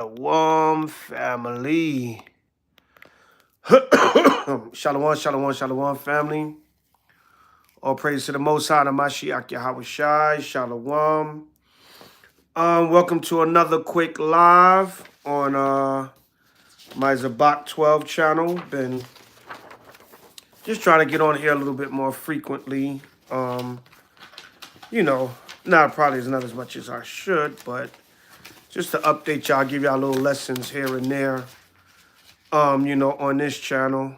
Shalom, family. Shalom, shalom, shalom, family. All praise to the Most High, the Mashiach Yahweh. Shalom. Welcome to another quick live on my Zabak 12 channel. Been just trying to get on here a little bit more frequently. You know, not probably not as much as I should, but just to update y'all, give y'all little lessons here and there. On this channel.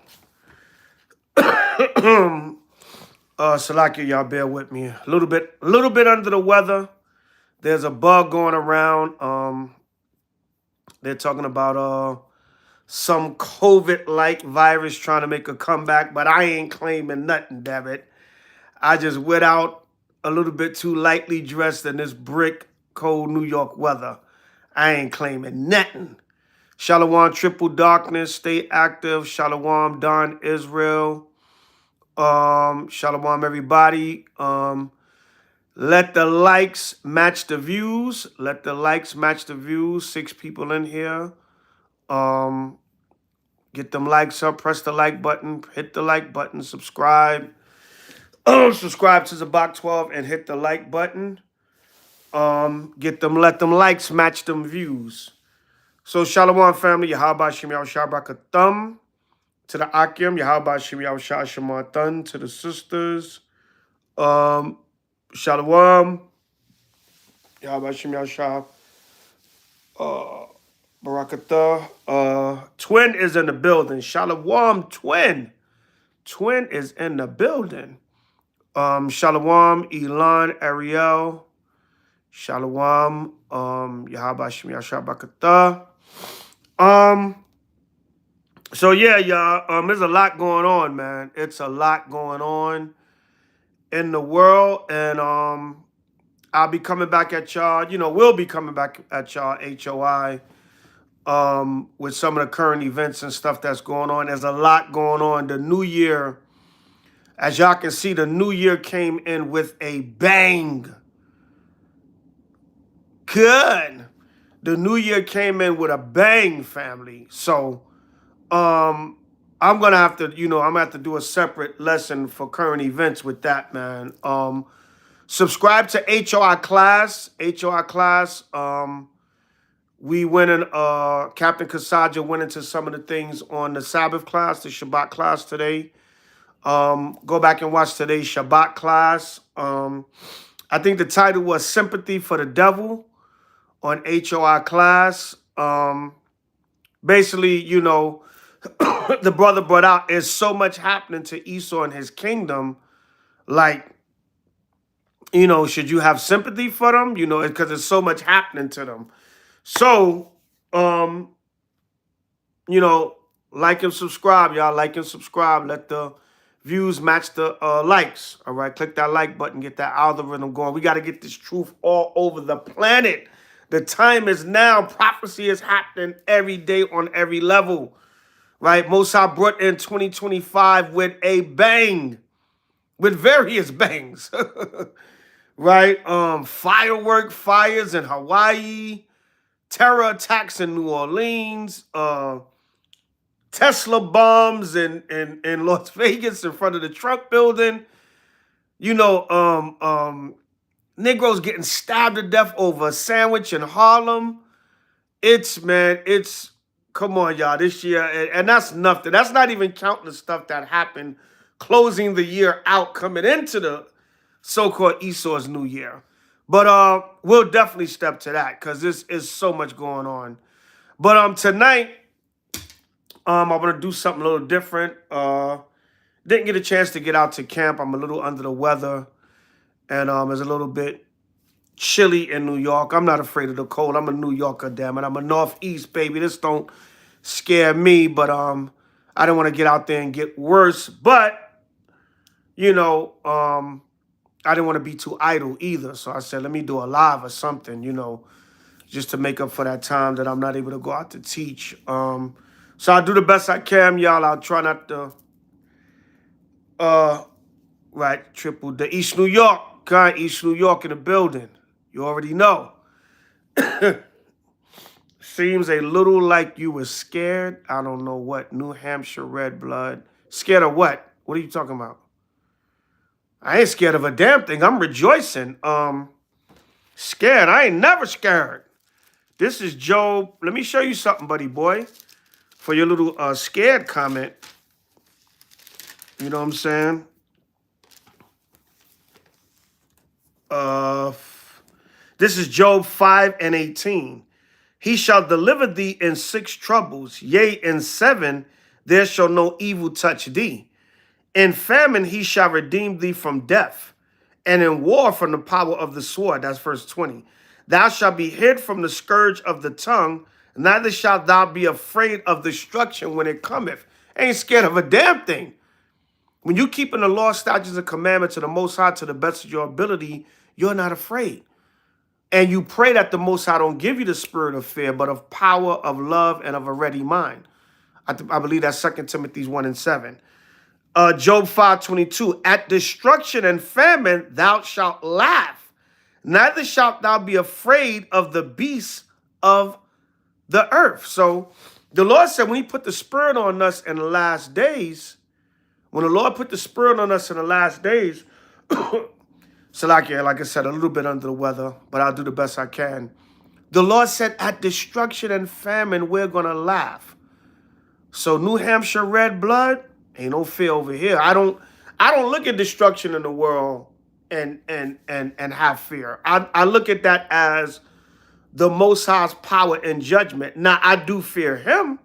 Salakia, y'all bear with me. A little bit under the weather. There's a bug going around. They're talking about some COVID-like virus trying to make a comeback, but I ain't claiming nothing, damn it. I just went out a little bit too lightly dressed in this brick cold New York weather. I ain't claiming nothing. Shalom, triple darkness, stay active. Shalom, Don Israel. Shalom, everybody. Let the likes match the views. Let the likes match the views. 6 people in here. Get them likes up. Press the like button. Hit the like button. Subscribe. Subscribe to Zabak 12 and hit the like button. Let them likes match them views. So Shalom, family. Yahweh Shem Shabakathum. To the Akim. Yahweh Shem Shematan. To the sisters. Shalom. Yahweh Shem Yahshua. Barakatah. Twin is in the building. Shalom, Twin. Twin is in the building. Shalom, Elon, Ariel. Shalom. Yahweh Shem Yahshua Barakatah. So yeah, y'all. There's a lot going on, man. It's a lot going on in the world, and I'll be coming back at y'all. We'll be coming back at y'all, H.O.I, with some of the current events and stuff that's going on. There's a lot going on. The new year, as y'all can see, the new year came in with a bang. Good. The new year came in with a bang, family. So, I'm gonna have to, I'm gonna have to do a separate lesson for current events with that, man. Subscribe to H.O.I class. H.O.I class. We went in, Captain Kasaja went into some of the things on the Sabbath class, the Shabbat class today. Go back and watch today's Shabbat class. I think the title was Sympathy for the Devil on H.O.I class. Basically, the brother brought out, there's so much happening to Esau and his kingdom. Like, should you have sympathy for them? Because there's so much happening to them. So, like and subscribe, y'all. Like and subscribe. Let the views match the likes. All right, click that like button. Get that algorithm going. We got to get this truth all over the planet. The time is now. Prophecy is happening every day on every level. Right? Mosai brought in 2025 with a bang. With various bangs. Right? Firework fires in Hawaii. Terror attacks in New Orleans. Tesla bombs in Las Vegas in front of the Trump building. Negroes getting stabbed to death over a sandwich in Harlem. Come on, y'all, this year, and that's nothing. That's not even counting the stuff that happened closing the year out, coming into the so-called Esau's New Year. But we'll definitely step to that because this is so much going on. But tonight, I'm gonna do something a little different. Didn't get a chance to get out to camp. I'm a little under the weather, and it's a little bit chilly in New York. I'm not afraid of the cold. I'm a New Yorker, damn it. I'm a Northeast baby. This don't scare me, but I didn't want to get out there and get worse. But I didn't want to be too idle either. So I said, let me do a live or something, just to make up for that time that I'm not able to go out to teach. So I'll do the best I can, y'all. I'll try not to, triple the East New York. East New York in the building. You already know. Seems a little like you were scared. I don't know what. New Hampshire red blood. Scared of what? What are you talking about? I ain't scared of a damn thing. I'm rejoicing. Scared. I ain't never scared. This is Job. Let me show you something, buddy boy. For your little scared comment. You know what I'm saying? This is Job 5:18. He shall deliver thee in 6 troubles, yea, in 7 there shall no evil touch thee. In famine he shall redeem thee from death, and in war from the power of the sword. That's verse 20. Thou shalt be hid from the scourge of the tongue, neither shalt thou be afraid of destruction when it cometh. Ain't scared of a damn thing. When you keeping the law, statutes, and commandments of the Most High to the best of your ability, you're not afraid. And you pray that the Most High don't give you the spirit of fear, but of power, of love, and of a ready mind. I believe that's 2 Timothy 1:7. Job 5:22. At destruction and famine thou shalt laugh, neither shalt thou be afraid of the beasts of the earth. So the Lord said when he put the spirit on us in the last days, when the Lord put the spirit on us in the last days, so like I said, a little bit under the weather, but I'll do the best I can. The Lord said, at destruction and famine, we're going to laugh. So New Hampshire red blood, ain't no fear over here. I don't look at destruction in the world and have fear. I look at that as the Most High's power and judgment. Now, I do fear him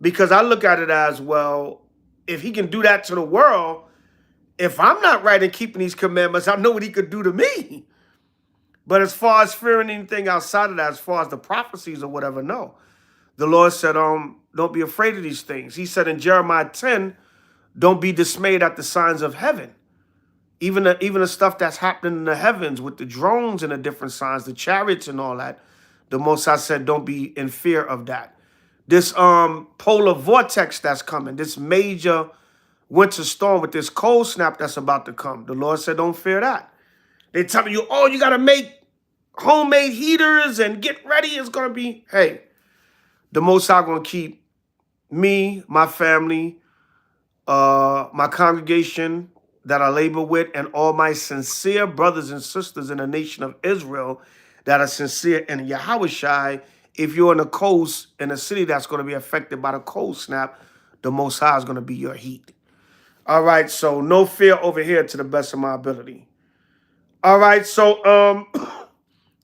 because I look at it as, well, if he can do that to the world, if I'm not right in keeping these commandments, I know what he could do to me. But as far as fearing anything outside of that, as far as the prophecies or whatever, no. The Lord said, don't be afraid of these things. He said in Jeremiah 10, don't be dismayed at the signs of heaven. Even the stuff that's happening in the heavens with the drones and the different signs, the chariots and all that. The Most High said, don't be in fear of that. This polar vortex that's coming, this major winter storm with this cold snap that's about to come. The Lord said, don't fear that. They're telling you, oh, you got to make homemade heaters and get ready. It's going to be, hey, the Most High going to keep me, my family, my congregation that I labor with, and all my sincere brothers and sisters in the nation of Israel that are sincere in Yahweh. If you're on the coast in a city that's going to be affected by the cold snap, the Most High is going to be your heat. All right, so no fear over here to the best of my ability. All right, so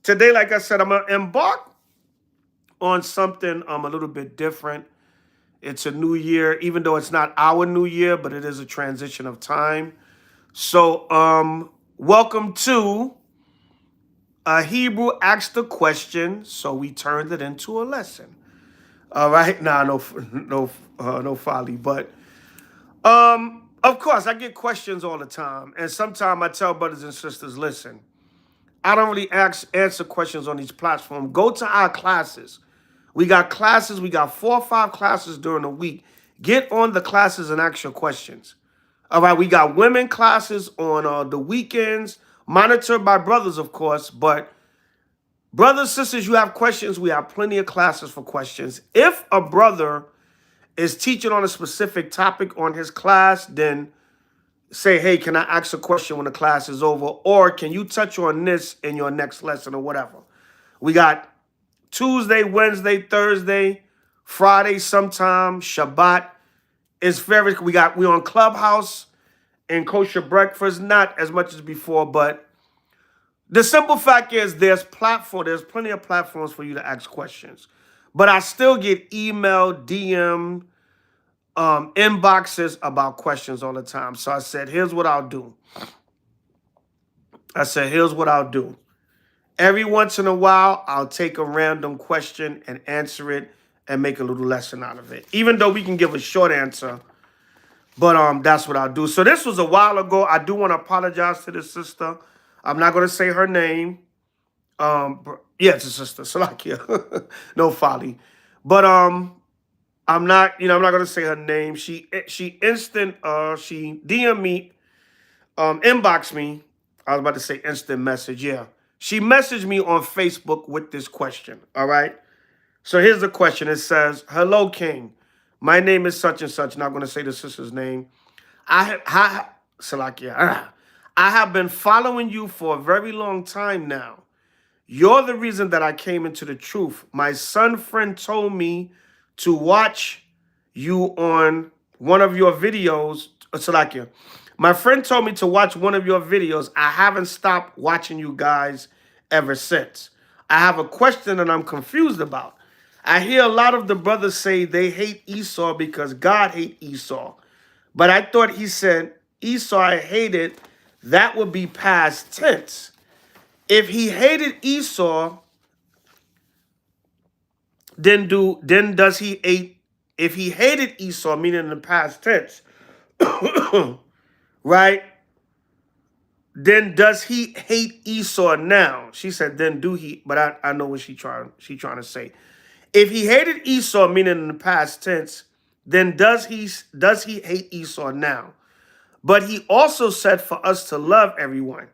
today, like I said, I'm going to embark on something a little bit different. It's a new year, even though it's not our new year, but it is a transition of time. So welcome to Hebrew Asked a Question, so we turned it into a lesson. All right, no folly, but of course, I get questions all the time, and sometimes I tell brothers and sisters, listen, I don't really answer questions on these platforms. Go to our classes. We got classes. We got 4 or 5 classes during the week. Get on the classes and ask your questions. All right, we got women classes on the weekends, monitored by brothers, of course, but brothers, sisters, you have questions, we have plenty of classes for questions. If a brother is teaching on a specific topic on his class, then say, hey, can I ask a question when the class is over? Or can you touch on this in your next lesson or whatever? We got Tuesday, Wednesday, Thursday, Friday sometime, Shabbat. It's we on Clubhouse and Kosher Breakfast, not as much as before, but the simple fact is there's plenty of platforms for you to ask questions. But I still get email, DM, inboxes about questions all the time. So I said, here's what I'll do. Every once in a while, I'll take a random question and answer it and make a little lesson out of it. Even though we can give a short answer, but that's what I'll do. So this was a while ago. I do want to apologize to this sister. I'm not going to say her name. Yeah, it's a sister, Salakia. No folly. But I'm not going to say her name. She DM me, inbox me. I was about to say instant message. Yeah. She messaged me on Facebook with this question. All right. So here's the question. It says, "Hello, King. My name is such and such." Not going to say the sister's name. Salakia. I have been following you for a very long time now. You're the reason that I came into the truth. My son friend told me to watch you on one of your videos. Salakia. My friend told me to watch one of your videos. I haven't stopped watching you guys ever since. I have a question that I'm confused about. I hear a lot of the brothers say they hate Esau because God hates Esau. But I thought he said Esau I hated, that would be past tense. If he hated Esau, then does he hate, if he hated Esau, meaning in the past tense, right? Then does he hate Esau now? She said, then do he, but I know what she trying to say. If he hated Esau, meaning in the past tense, then does he hate Esau now? But he also said for us to love everyone.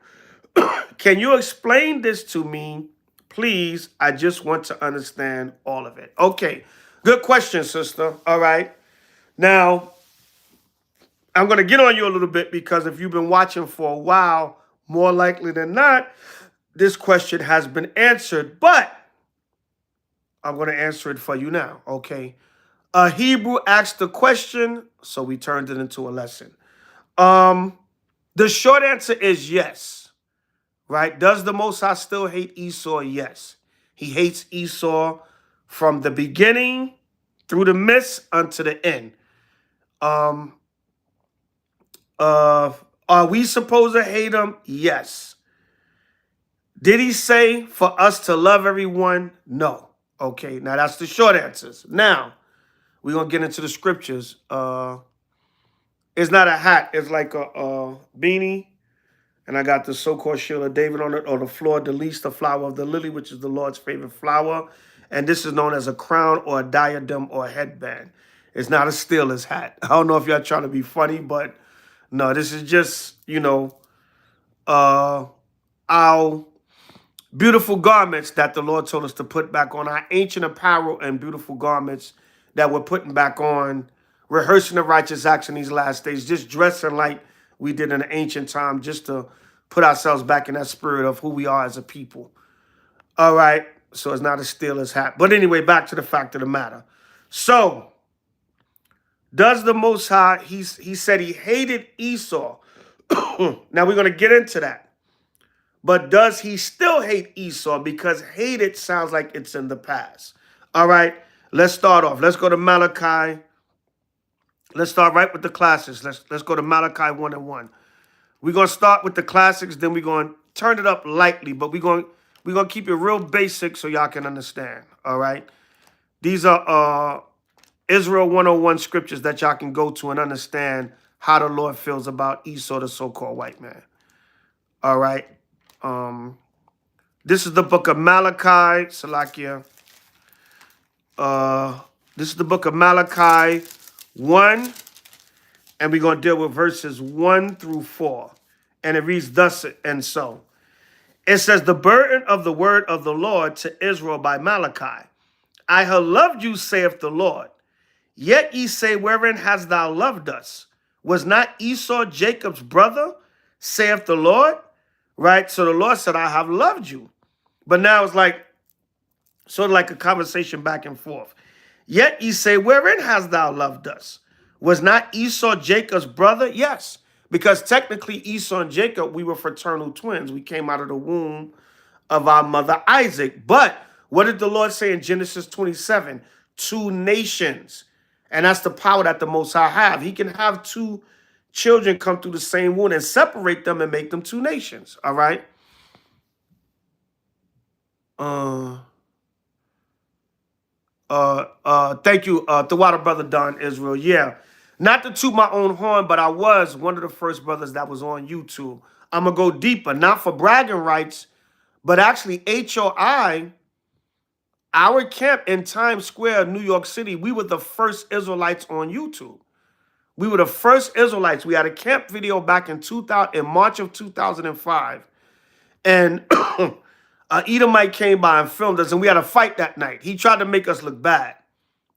Can you explain this to me, please? I just want to understand all of it. Okay, good question, sister. All right. Now, I'm going to get on you a little bit because if you've been watching for a while, more likely than not, this question has been answered, but I'm going to answer it for you now, okay? A Hebrew asked the question, so we turned it into a lesson. The short answer is yes, right? Does the Most High still hate Esau? Yes. He hates Esau from the beginning through the midst unto the end. Are we supposed to hate him? Yes. Did he say for us to love everyone? No. Okay, now that's the short answers. Now, we're going to get into the scriptures. It's not a hat. It's like a beanie. And I got the so-called shield of David on it, or the floor, the least, the flower of the lily, which is the Lord's favorite flower. And this is known as a crown or a diadem or a headband. It's not a Steelers hat. I don't know if y'all trying to be funny, but no, this is just, our beautiful garments that the Lord told us to put back on, our ancient apparel and beautiful garments that we're putting back on, rehearsing the righteous acts in these last days, just dressing like we did in the ancient time, just to put ourselves back in that spirit of who we are as a people. All right, so it's not a Steelers hat. But anyway, back to the fact of the matter. So, does the Most High, he said he hated Esau. Now we're going to get into that. But does he still hate Esau? Because hated sounds like it's in the past. All right, let's start off. Let's go to Malachi. Let's start right with the classics. Let's go to Malachi 1:1. We're going to start with the classics, then we're going to turn it up lightly, but we're going to keep it real basic so y'all can understand. All right? These are Israel 101 scriptures that y'all can go to and understand how the Lord feels about Esau, the so-called white man. All right? This is the book of Malachi, Salakia. This is the book of Malachi 1, and we're going to deal with verses 1 through 4. And it reads thus and so. It says, the burden of the word of the Lord to Israel by Malachi. I have loved you, saith the Lord. Yet ye say, wherein hast thou loved us? Was not Esau Jacob's brother, saith the Lord? Right? So the Lord said, I have loved you. But now it's like, sort of like a conversation back and forth. Yet ye say, wherein hast thou loved us? Was not Esau Jacob's brother? Yes. Because technically Esau and Jacob, we were fraternal twins. We came out of the womb of our mother Isaac. But what did the Lord say in Genesis 27? 2 nations. And that's the power that the Most High have. He can have 2 children come through the same womb and separate them and make them 2 nations. All right? Thank you, the water brother Don Israel. Yeah. Not to toot my own horn, but I was one of the first brothers that was on YouTube. I'm going to go deeper, not for bragging rights, but actually H.O.I, our camp in Times Square, New York City, we were the first Israelites on YouTube. We were the first Israelites. We had a camp video back in March of 2005. And Edomite came by and filmed us, and we had a fight that night. He tried to make us look bad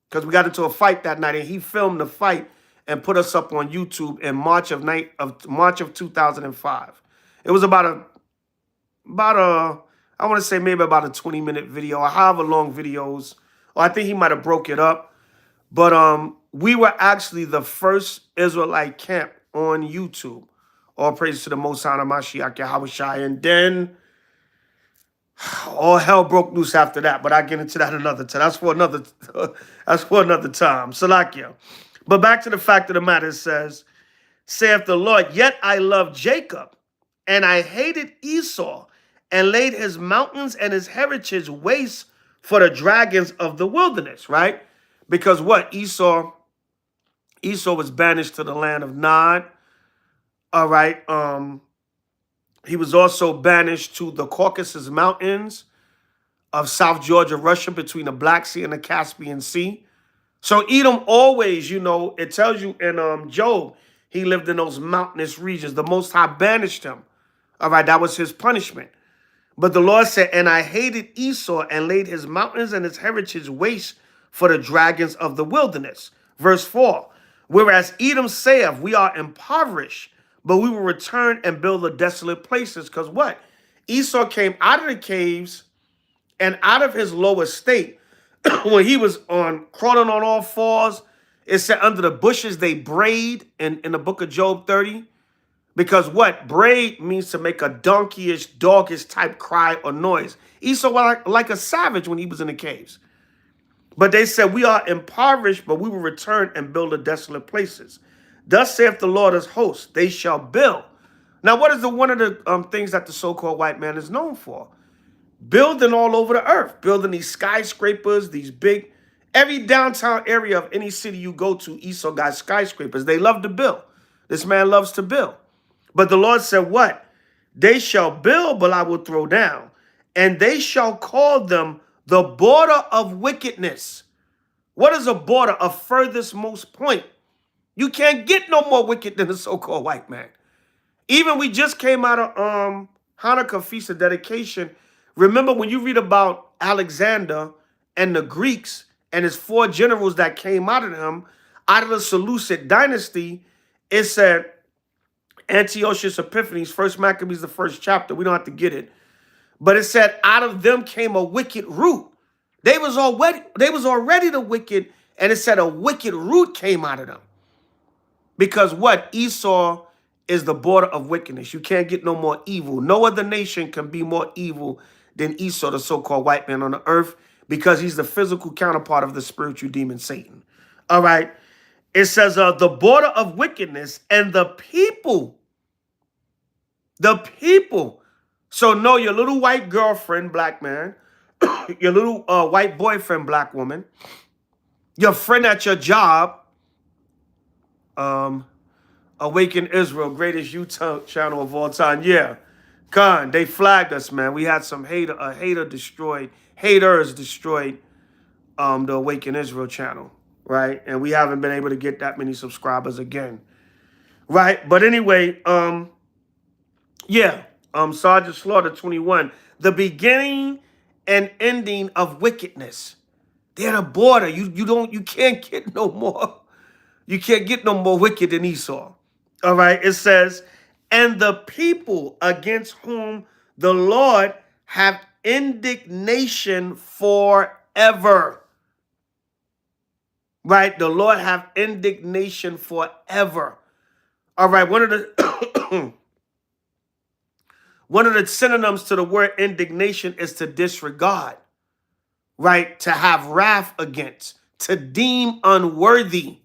because we got into a fight that night, and he filmed the fight and put us up on YouTube in March of 2005. It was about a I want to say maybe about a 20-minute video or however long videos. Or I think he might have broke it up. But we were actually the first Israelite camp on YouTube. All praise to the Most High Mashiach Yahweh. And then all hell broke loose after that. But I'll get into that another time. That's for another time. Salakia. But back to the fact of the matter, it says, saith the Lord, yet I loved Jacob, and I hated Esau, and laid his mountains and his heritage waste for the dragons of the wilderness, right? Because what? Esau was banished to the land of Nod. All right. He was also banished to the Caucasus Mountains of South Georgia, Russia, between the Black Sea and the Caspian Sea. So Edom always, it tells you in Job, he lived in those mountainous regions. The Most High banished him. All right, that was his punishment. But the Lord said, and I hated Esau and laid his mountains and his heritage waste for the dragons of the wilderness. Verse 4, whereas Edom saith, we are impoverished, but we will return and build the desolate places. Because what? Esau came out of the caves and out of his low estate when he was crawling on all fours. It said under the bushes they brayed in the book of Job 30. Because what? Bray means to make a donkeyish, doggish type cry or noise. Esau was like a savage when he was in the caves. But they said, we are impoverished, but we will return and build the desolate places. Thus saith the Lord of hosts, they shall build. Now, what is one of the things that the so-called white man is known for? Building all over the earth. Building these skyscrapers, these big, every downtown area of any city you go to, Esau got skyscrapers. They love to build. This man loves to build. But the Lord said, what? They shall build, but I will throw down. And they shall call them the border of wickedness. What is a border? A furthest most point. You can't get no more wicked than the so-called white man. Even we just came out of Hanukkah Feast of Dedication. Remember when you read about Alexander and the Greeks and his 4 generals that came out of him, out of the Seleucid dynasty, it said, Antiochus Epiphanes, First Maccabees, the 1st chapter. We don't have to get it. But it said, out of them came a wicked root. They was already the wicked, and it said a wicked root came out of them. Because what? Esau is the border of wickedness. You can't get no more evil. No other nation can be more evil than Esau, the so-called white man on the earth, because he's the physical counterpart of the spiritual demon Satan. All right. It says the border of wickedness and the people. The people. So no, your little white girlfriend, black man, your little white boyfriend, black woman, your friend at your job, Awaken Israel, greatest YouTube channel of all time. Yeah, Khan, they flagged us, man. We had some haters destroyed the Awaken Israel channel, right? And we haven't been able to get that many subscribers again, right? But anyway, Sergeant Slaughter 21, the beginning and ending of wickedness. They're the border. You can't get no more. You can't get no more wicked than Esau. All right. It says, and the people against whom the Lord have indignation forever. Right? The Lord have indignation forever. All right. One of the synonyms to the word indignation is to disregard. Right? To have wrath against, to deem unworthy.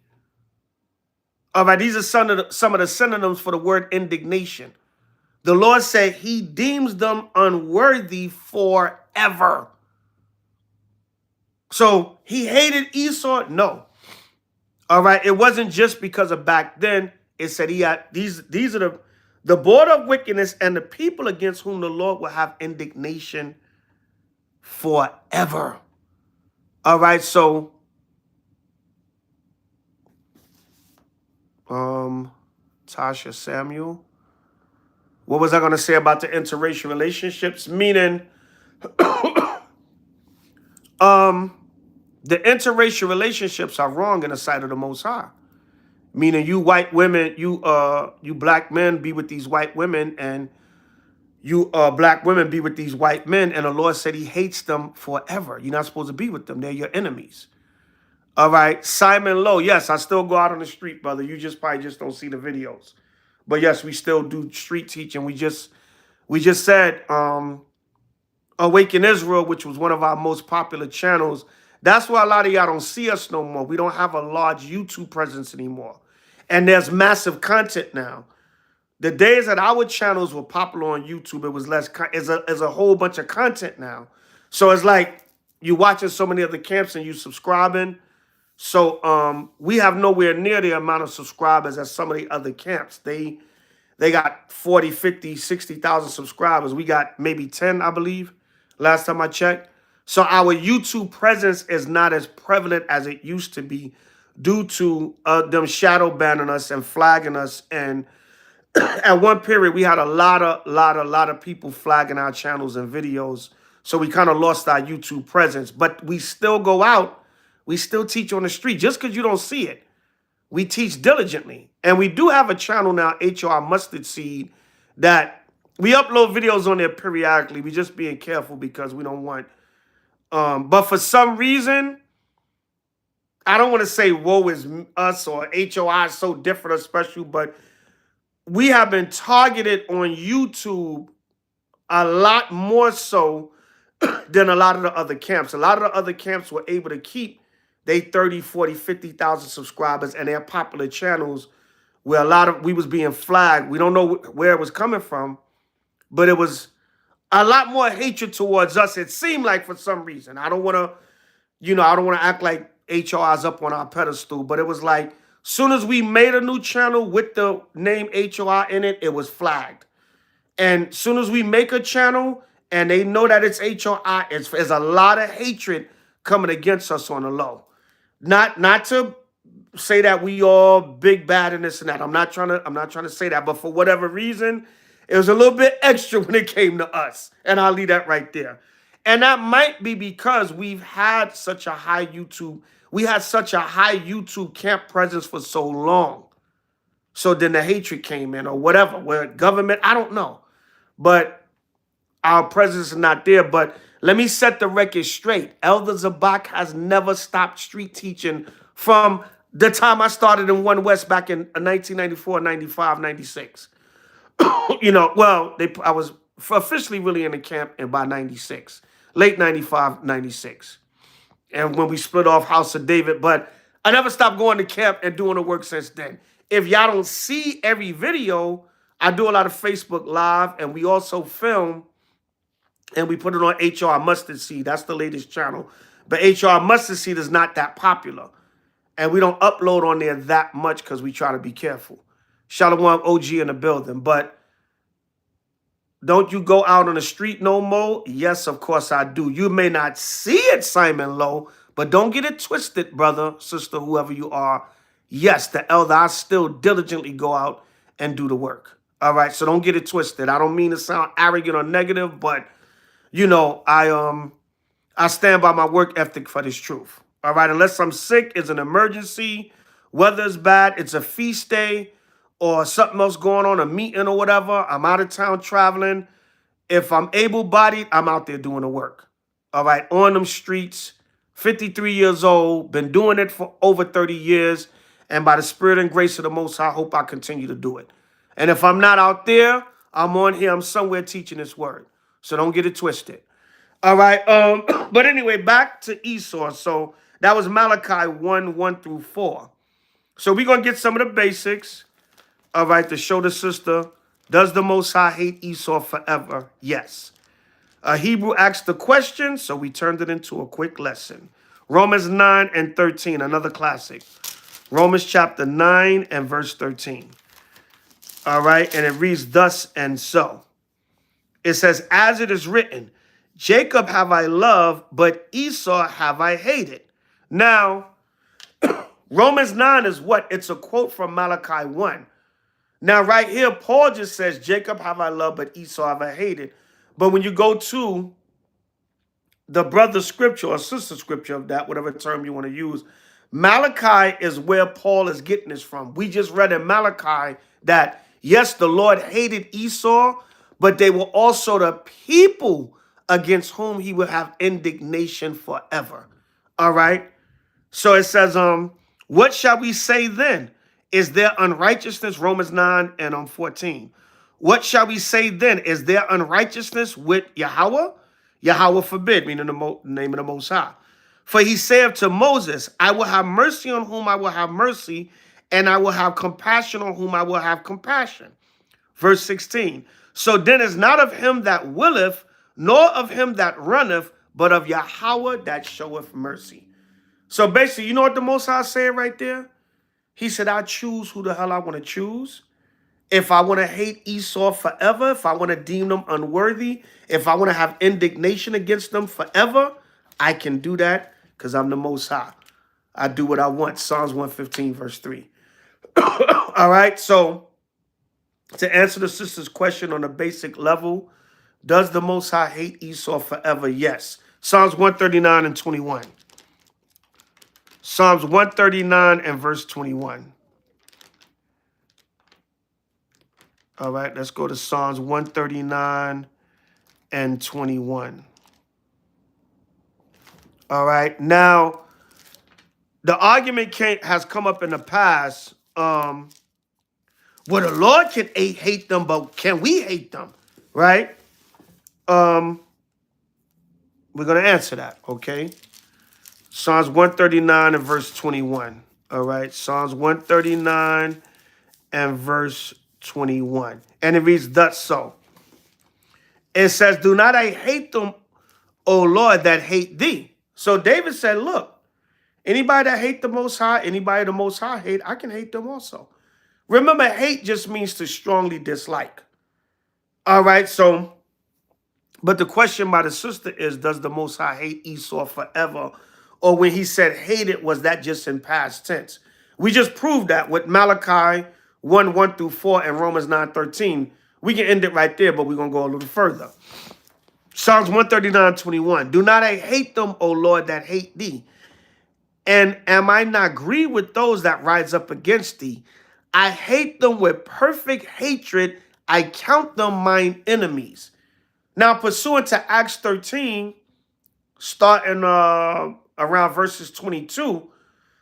All right, these are some of the synonyms for the word indignation. The Lord said he deems them unworthy forever. So he hated Esau? No. All right, it wasn't just because of back then. It said he had these are the border of wickedness and the people against whom the Lord will have indignation forever. All right, so Tasha Samuel. What was I going to say about the interracial relationships? Meaning The interracial relationships are wrong in the sight of the Most High. Meaning, you white women, you black men be with these white women, and you black women be with these white men, and the Lord said He hates them forever. You're not supposed to be with them; they're your enemies. All right, Simon Lowe. Yes, I still go out on the street, brother. You just probably just don't see the videos, but yes, we still do street teaching. We just said Awaken Israel, which was one of our most popular channels. That's why a lot of y'all don't see us no more. We don't have a large YouTube presence anymore. And there's massive content now. The days that our channels were popular on YouTube, it was less, is a whole bunch of content now. So it's like you watching so many other camps and you subscribing. So we have nowhere near the amount of subscribers as some of the other camps. They got 40, 50, 60,000 subscribers. We got maybe 10, I believe, last time I checked. So our YouTube presence is not as prevalent as it used to be due to them shadow banning us and flagging us. And at one period, we had a lot of people flagging our channels and videos. So we kind of lost our YouTube presence. But we still go out. We still teach on the street. Just because you don't see it, we teach diligently. And we do have a channel now, H.O.I Mustard Seed, that we upload videos on there periodically. We just being careful because we don't want... but for some reason, I don't want to say woe is us or H.O.I is so different or special, but we have been targeted on YouTube a lot more so than a lot of the other camps. A lot of the other camps were able to keep they 30, 40, 50,000 subscribers and their popular channels where we was being flagged. We don't know where it was coming from, but it was a lot more hatred towards us. It seemed like for some reason. I don't want to act like H.O.I is up on our pedestal, but it was like, soon as we made a new channel with the name H.O.I in it, it was flagged. And soon as we make a channel and they know that it's H.O.I, there's a lot of hatred coming against us on the low. Not to say that we all big bad and this and that. I'm not trying to say that, but for whatever reason, it was a little bit extra when it came to us. And I'll leave that right there. And that might be because we've had such a high YouTube, we had such a high YouTube camp presence for so long. So then the hatred came in or whatever, where government, I don't know. But our presence is not there. But let me set the record straight. Elder Zabak has never stopped street teaching from the time I started in One West back in 1994, 95, 96. I was officially really in the camp by 96, late 95, 96. And when we split off House of David, but I never stopped going to camp and doing the work since then. If y'all don't see every video, I do a lot of Facebook Live, and we also film, and we put it on H.O.I Mustard Seed. That's the latest channel. But H.O.I Mustard Seed is not that popular. And we don't upload on there that much because we try to be careful. Shalom OG in the building. But don't you go out on the street no more? Yes, of course I do. You may not see it, Simon Lowe, but don't get it twisted, brother, sister, whoever you are. Yes, the elder, I still diligently go out and do the work. All right, so don't get it twisted. I don't mean to sound arrogant or negative, but, I stand by my work ethic for this truth. All right, unless I'm sick, it's an emergency, weather's bad, it's a feast day, or something else going on, a meeting or whatever, I'm out of town traveling. If I'm able-bodied, I'm out there doing the work. All right, on them streets, 53 years old, been doing it for over 30 years, and by the spirit and grace of the Most High, I hope I continue to do it. And if I'm not out there, I'm on here, I'm somewhere teaching this word. So don't get it twisted. All right, but anyway, back to Esau. So that was Malachi 1 through 4. So we're going to get some of the basics. All right, to show the sister, does the Most High hate Esau forever? Yes. Hebrew asked the question, so we turned it into a quick lesson. Romans 9 and 13, another classic. Romans chapter 9 and verse 13. All right, and it reads thus and so. It says, as it is written, Jacob have I loved, but Esau have I hated. Now, Romans 9 is what? It's a quote from Malachi 1. Now, right here, Paul just says, Jacob have I loved, but Esau have I hated. But when you go to the brother scripture or sister scripture of that, whatever term you want to use, Malachi is where Paul is getting this from. We just read in Malachi that, yes, the Lord hated Esau, but they were also the people against whom he would have indignation forever. All right? So it says, what shall we say then? Is there unrighteousness? Romans 9 and 14. What shall we say then? Is there unrighteousness with Yahweh? Yahweh forbid, meaning the name of the Most High. For he saith to Moses, I will have mercy on whom I will have mercy, and I will have compassion on whom I will have compassion. Verse 16. So then it's not of him that willeth, nor of him that runneth, but of Yahweh that showeth mercy. So basically, you know what the Most High said right there? He said, I choose who the hell I want to choose. If I want to hate Esau forever, if I want to deem them unworthy, if I want to have indignation against them forever, I can do that because I'm the Most High. I do what I want. Psalms 115, verse 3. All right, so to answer the sister's question on a basic level, does the Most High hate Esau forever? Yes. Psalms 139 and 21. Psalms 139 and verse 21. All right, let's go to Psalms 139 and 21. All right, now the argument has come up in the past. Well, the Lord can hate them, but can we hate them? Right? We're going to answer that, okay? Psalms 139 and verse 21. All right, Psalms 139 and verse 21. And it reads thus so. It says, do not I hate them, O Lord, that hate thee. So David said, look, anybody that hate the Most High, anybody the Most High hate, I can hate them also. Remember, hate just means to strongly dislike. All right, so, but the question by the sister is, does the Most High hate Esau forever? Or when he said hate it, was that just in past tense? We just proved that with Malachi 1, 1 through 4 and Romans 9, 13. We can end it right there, but we're going to go a little further. Psalms 139, 21. Do not I hate them, O Lord, that hate thee? And am I not grieved with those that rise up against thee? I hate them with perfect hatred. I count them mine enemies. Now, pursuant to Acts 13, starting around verses 22,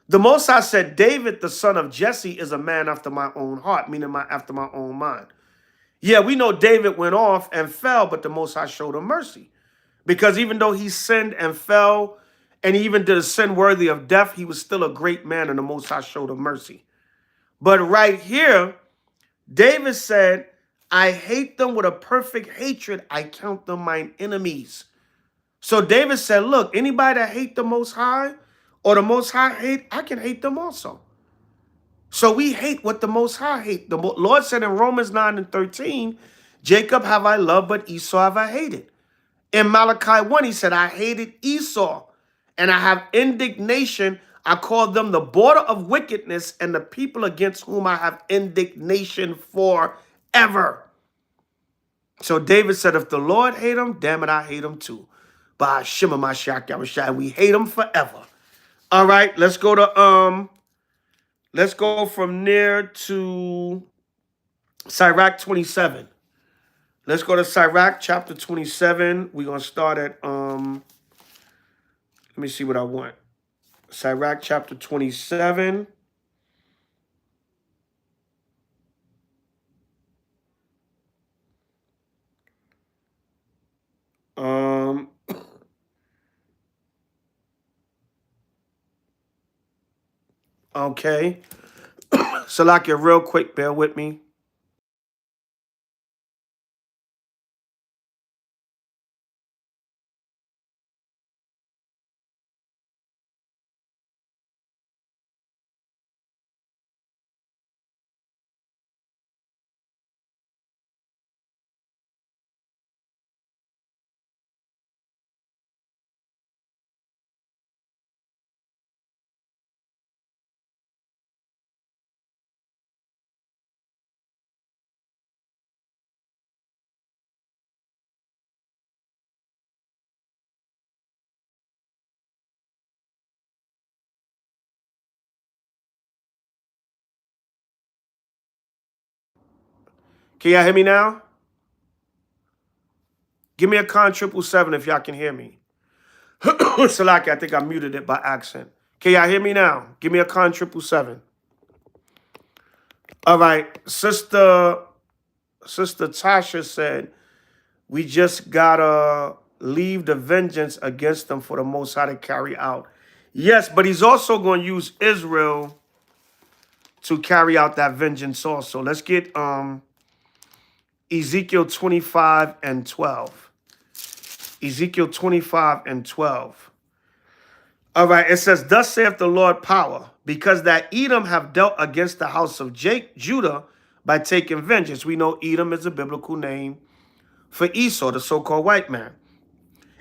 the Most High said, David, the son of Jesse, is a man after my own heart, meaning after my own mind. Yeah, we know David went off and fell, but the Most High showed him mercy. Because even though he sinned and fell, and he even did a sin worthy of death, he was still a great man, and the Most High showed him mercy. But right here, David said, I hate them with a perfect hatred. I count them mine enemies. So David said, look, anybody that hate the Most High or the Most High hate, I can hate them also. So we hate what the Most High hate. The Lord said in Romans 9 and 13, Jacob have I loved, but Esau have I hated. In Malachi 1, he said, I hated Esau, and I have indignation. I call them the border of wickedness and the people against whom I have indignation forever. So David said, if the Lord hate him, damn it, I hate him too. By Shema Mashiach Yahushua, we hate him forever. All right, let's go from there to Sirach 27. Let's go to Sirach chapter 27. We're going to start at, let me see what I want. Sirach chapter 27. Okay. Salakia, real quick, bear with me. Can y'all hear me now? Give me a con 777 if y'all can hear me. Salaki, I think I muted it by accident. Can y'all hear me now? Give me a con 777. All right. Sister Tasha said, we just gotta leave the vengeance against them for the Most High to carry out. Yes, but he's also going to use Israel to carry out that vengeance also. Let's get Ezekiel 25 and 12. Ezekiel 25 and 12. All right, it says, thus saith the Lord power, because that Edom have dealt against the house of Judah by taking vengeance. We know Edom is a biblical name for Esau, the so-called white man,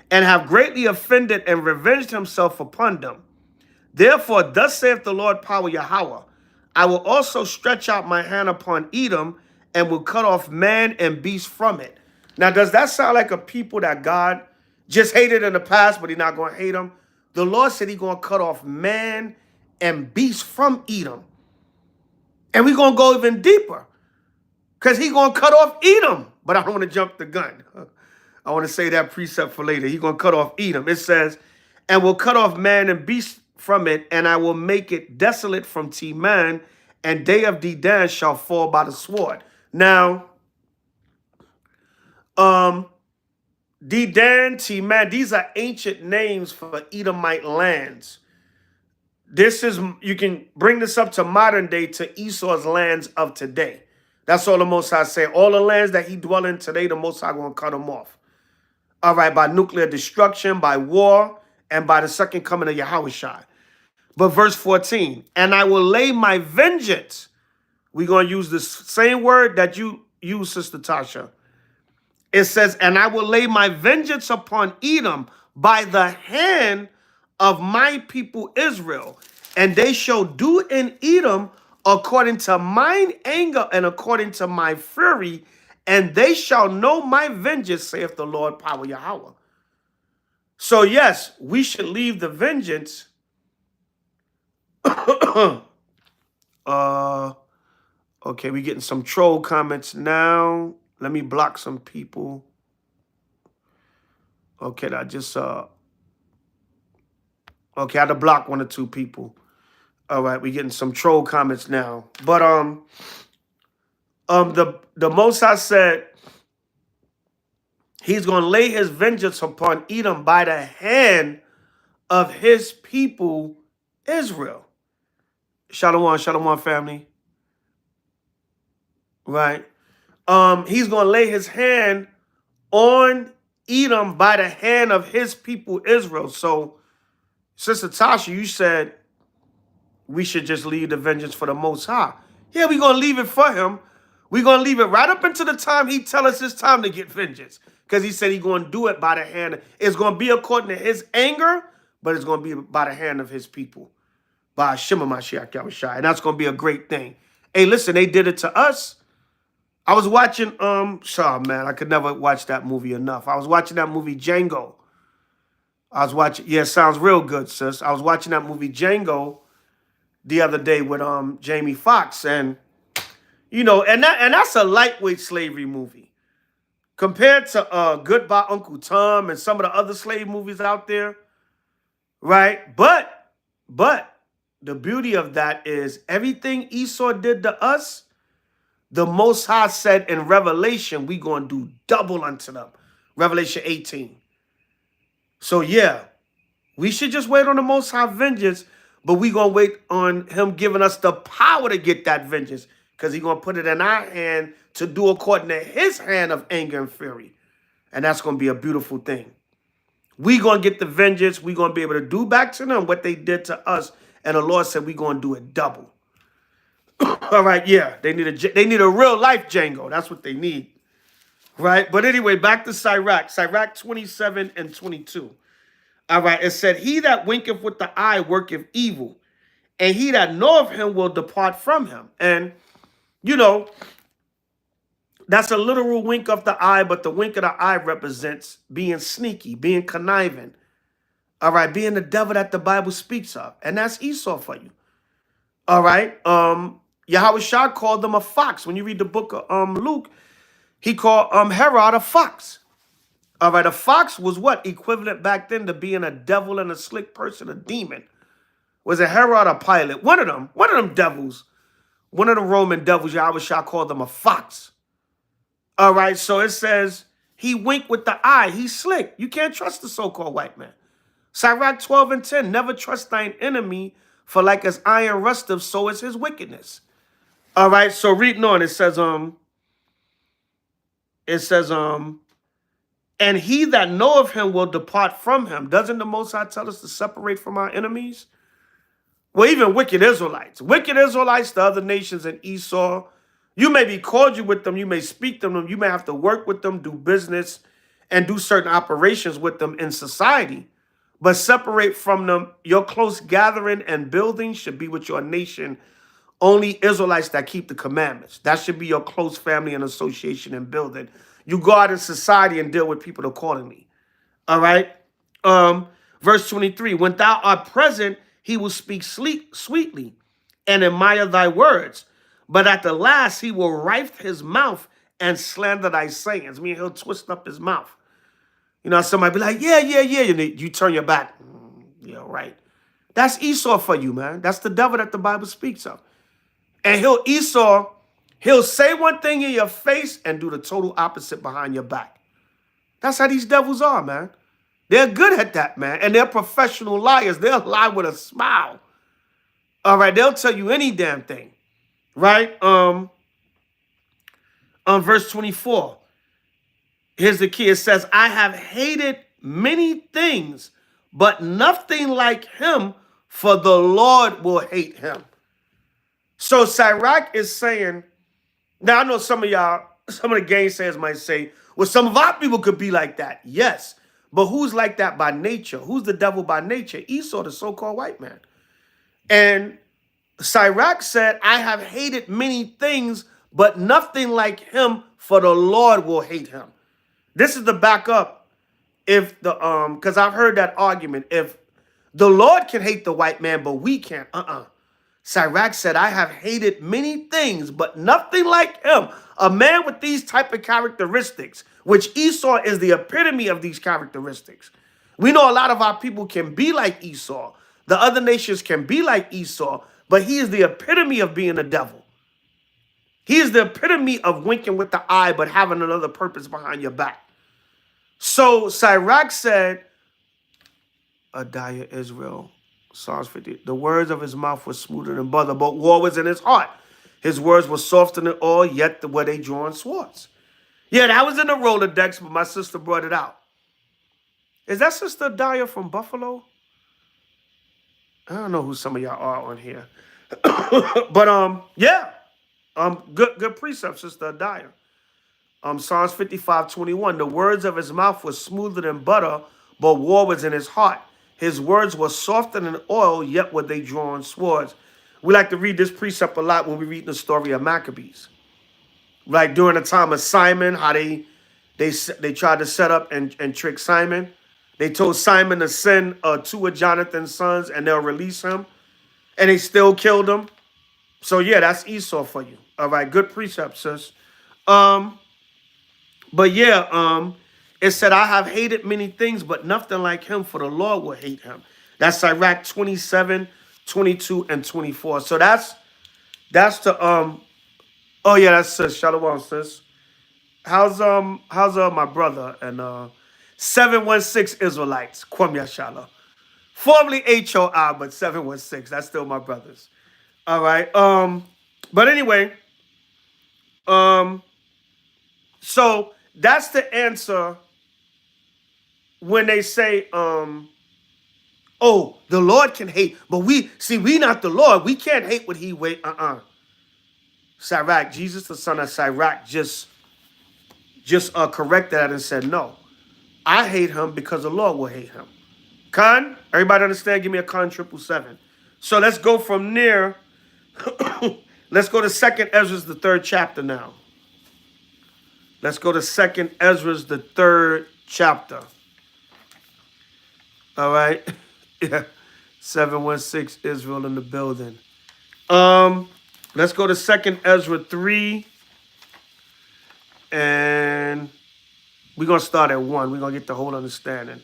and have greatly offended and revenged himself upon them. Therefore, thus saith the Lord power Yahweh, I will also stretch out my hand upon Edom and will cut off man and beast from it. Now, does that sound like a people that God just hated in the past, but he's not going to hate them? The Lord said he's going to cut off man and beast from Edom. And we're going to go even deeper because he's going to cut off Edom. But I don't want to jump the gun. I want to say that precept for later. He's going to cut off Edom. It says, and will cut off man and beast from it, and I will make it desolate from Teman, and day of Dedan shall fall by the sword. Now, Dedan, Teman, these are ancient names for Edomite lands. This is, you can bring this up to modern day, to Esau's lands of today. That's all the Most High say. All the lands that he dwell in today, the Most High going to cut them off. All right, by nuclear destruction, by war, and by the second coming of Yahushua. But verse 14, and I will lay my vengeance. We're going to use the same word that you use, Sister Tasha. It says, and I will lay my vengeance upon Edom by the hand of my people Israel, and they shall do in Edom according to mine anger and according to my fury, and they shall know my vengeance, saith the Lord power Yahweh. So yes, we should leave the vengeance. Okay, we getting some troll comments now. Let me block some people. Okay, I just okay, I had to block 1 or 2 people. All right, we getting some troll comments now. But the Most High said he's going to lay his vengeance upon Edom by the hand of his people Israel. Shalom, shalom, family. Right? He's going to lay his hand on Edom by the hand of his people Israel. So, Sister Tasha, you said we should just leave the vengeance for the Most High. Yeah, we're going to leave it for him. We're going to leave it right up until the time he tell us it's time to get vengeance. Because he said he's going to do it by the hand. It's going to be according to his anger, but it's going to be by the hand of his people. By Shema Mashiach Yahushua. And that's going to be a great thing. Hey, listen, they did it to us. I was watching, man, I could never watch that movie enough. I was watching that movie Django. Yeah, it sounds real good, sis. I was watching that movie Django the other day with Jamie Foxx, and you know, and that's a lightweight slavery movie compared to Goodbye Uncle Tom and some of the other slave movies out there, right? But the beauty of that is everything Esau did to us, the Most High said in Revelation, we going to do double unto them. Revelation 18. So yeah, we should just wait on the Most High vengeance, but we going to wait on him giving us the power to get that vengeance, because he's going to put it in our hand to do according to his hand of anger and fury. And that's going to be a beautiful thing. We going to get the vengeance. We going to be able to do back to them what they did to us. And the Lord said we going to do it double. All right, yeah, they need a real life Django. That's what they need, right? But anyway, back to Sirach. Sirach 27 and 22. All right, it said, he that winketh with the eye worketh evil, and he that knoweth him will depart from him. And, you know, that's a literal wink of the eye, but the wink of the eye represents being sneaky, being conniving. All right, being the devil that the Bible speaks of. And that's Esau for you. All right, Yahushua called them a fox. When you read the book of Luke, He called Herod a fox. All right, a fox was what? Equivalent back then to being a devil and a slick person, a demon. Was it Herod or Pilate? One of them devils. One of the Roman devils, Yahweh shall call them a fox. All right, so it says he winked with the eye. He's slick. You can't trust the so-called white man. Sirach 12:10, never trust thine enemy, for like as iron rusteth, so is his wickedness. All right, so reading on, it says, and he that knoweth him will depart from him. Doesn't the Most High tell us to separate from our enemies? Well, even wicked Israelites, the other nations in Esau, you may be cordial with them, you may speak to them, you may have to work with them, do business, and do certain operations with them in society. But separate from them. Your close gathering and building should be with your nation. Only Israelites that keep the commandments. That should be your close family and association and building. You go out in society and deal with people accordingly. All right. Verse 23, when thou art present, he will speak sweetly and admire thy words. But at the last, he will rife his mouth and slander thy sayings. I mean, he'll twist up his mouth. You know, somebody be like, yeah. And you turn your back. Yeah, right. That's Esau for you, man. That's the devil that the Bible speaks of. And he'll say one thing in your face and do the total opposite behind your back. That's how these devils are, man. They're good at that, man. And they're professional liars. They'll lie with a smile. All right, they'll tell you any damn thing. Right? Verse 24. Here's the key. It says, I have hated many things, but nothing like him, for the Lord will hate him. So Sirach is saying, now I know some of the gainsayers might say, well, some of our people could be like that. Yes. But who's like that by nature? Who's the devil by nature? Esau, the so-called white man. And Sirach said, I have hated many things, but nothing like him, for the Lord will hate him. This is the backup. If the because I've heard that argument. If the Lord can hate the white man, but we can't. Sirach said, I have hated many things, but nothing like him. A man with these type of characteristics, which Esau is the epitome of these characteristics. We know a lot of our people can be like Esau. The other nations can be like Esau, but he is the epitome of being a devil. He is the epitome of winking with the eye, but having another purpose behind your back. So Sirach said, Adiah Israel, Psalms 50, the words of his mouth were smoother than butter, but war was in his heart. His words were softer than oil, yet were they drawn swords. Yeah, that was in the Rolodex, but my sister brought it out. Is that Sister Adiah from Buffalo? I don't know who some of y'all are on here. But yeah. Good precept, Sister Adiah. Psalms 55:21. The words of his mouth were smoother than butter, but war was in his heart. His words were softer than oil, yet were they drawn swords. We like to read this precept a lot when we read the story of Maccabees. Like during the time of Simon, how they tried to set up and trick Simon. They told Simon to send two of Jonathan's sons and they'll release him. And they still killed him. So yeah, that's Esau for you. All right, good precept, sis. But yeah, it said, I have hated many things, but nothing like him, for the Lord will hate him. That's Sirach 27, 22, and 24. So that's the oh yeah, that's sis. Shalom, sis. How's my brother and 716 Israelites? Kwam Yashala. Formerly H.O.I, but 716. That's still my brothers. All right. But anyway, so that's the answer when they say, oh, the Lord can hate, but we not the Lord. We can't hate what he wait. Sirach, Jesus, the son of Sirach, just corrected that and said, no, I hate him because the Lord will hate him. Con, everybody understand? Give me a con 777. So let's go from there. Let's go to 2nd Ezra, the 3rd chapter now. Let's go to 2nd Ezra, the 3rd chapter. All right. Yeah. 716 Israel in the building. Let's go to 2nd Ezra 3. And we're going to start at 1. We're going to get the whole understanding.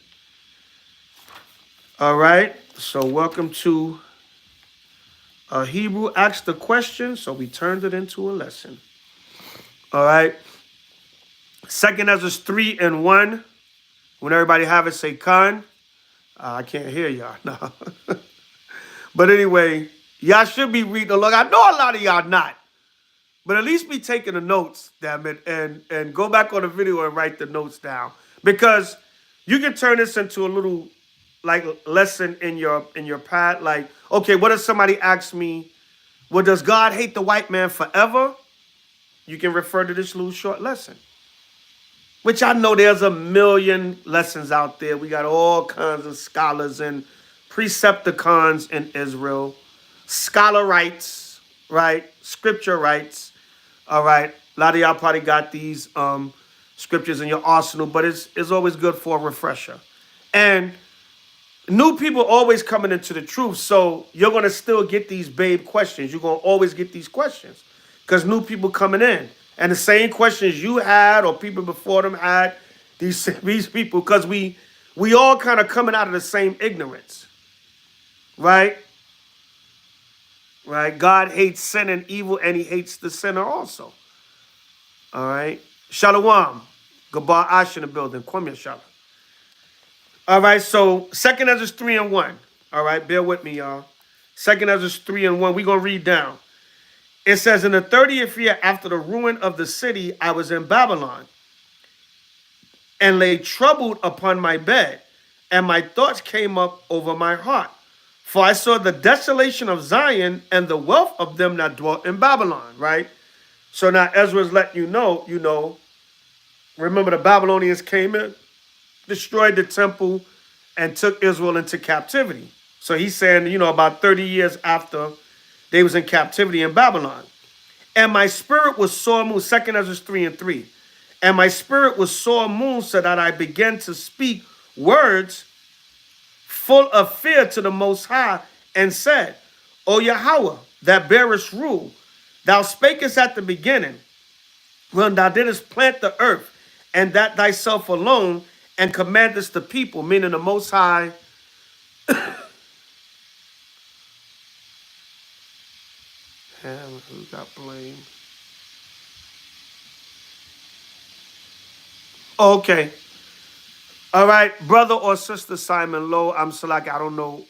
All right. So welcome to Hebrew asked the question, so we turned it into a lesson. All right. 2nd Ezra 3 and 1. When everybody have it, say Khan. I can't hear y'all. No. But anyway, y'all should be reading along. I know a lot of y'all not. But at least be taking the notes, damn it, and go back on the video and write the notes down. Because you can turn this into a little like lesson in your path. Like, okay, what if somebody asks me, well, does God hate the white man forever? You can refer to this little short lesson. Which I know there's a million lessons out there. We got all kinds of scholars and precepticons in Israel. Scholar rights, right? Scripture rights. All right. A lot of y'all probably got these scriptures in your arsenal, but it's always good for a refresher. And new people always coming into the truth, so you're going to still get these babe questions. You're going to always get these questions because new people coming in. And the same questions you had or people before them had, these people, because we all kind of coming out of the same ignorance, right? Right? God hates sin and evil, and he hates the sinner also. All right? Shalom. Gabar Ash in the building. Kwame Shalom. All right, so 2nd Ezra 3 and 1. All right, bear with me, y'all. 2nd Ezra 3 and 1. We're going to read down. It says, in the 30th year after the ruin of the city, I was in Babylon and lay troubled upon my bed, and my thoughts came up over my heart. For I saw the desolation of Zion and the wealth of them that dwelt in Babylon, right? So now Ezra's letting you know, remember the Babylonians came in, destroyed the temple, and took Israel into captivity. So he's saying, about 30 years after they was in captivity in Babylon. And my spirit was sore moved, 2nd Ezra 3 and 3. And my spirit was sore moved so that I began to speak words full of fear to the Most High and said, O Yahweh, that bearest rule, thou spakest at the beginning when thou didst plant the earth, and that thyself alone, and commandest the people, meaning the Most High, and who got blamed? Okay. All right, brother or sister Simon Lowe. I'm Salaki. I don't know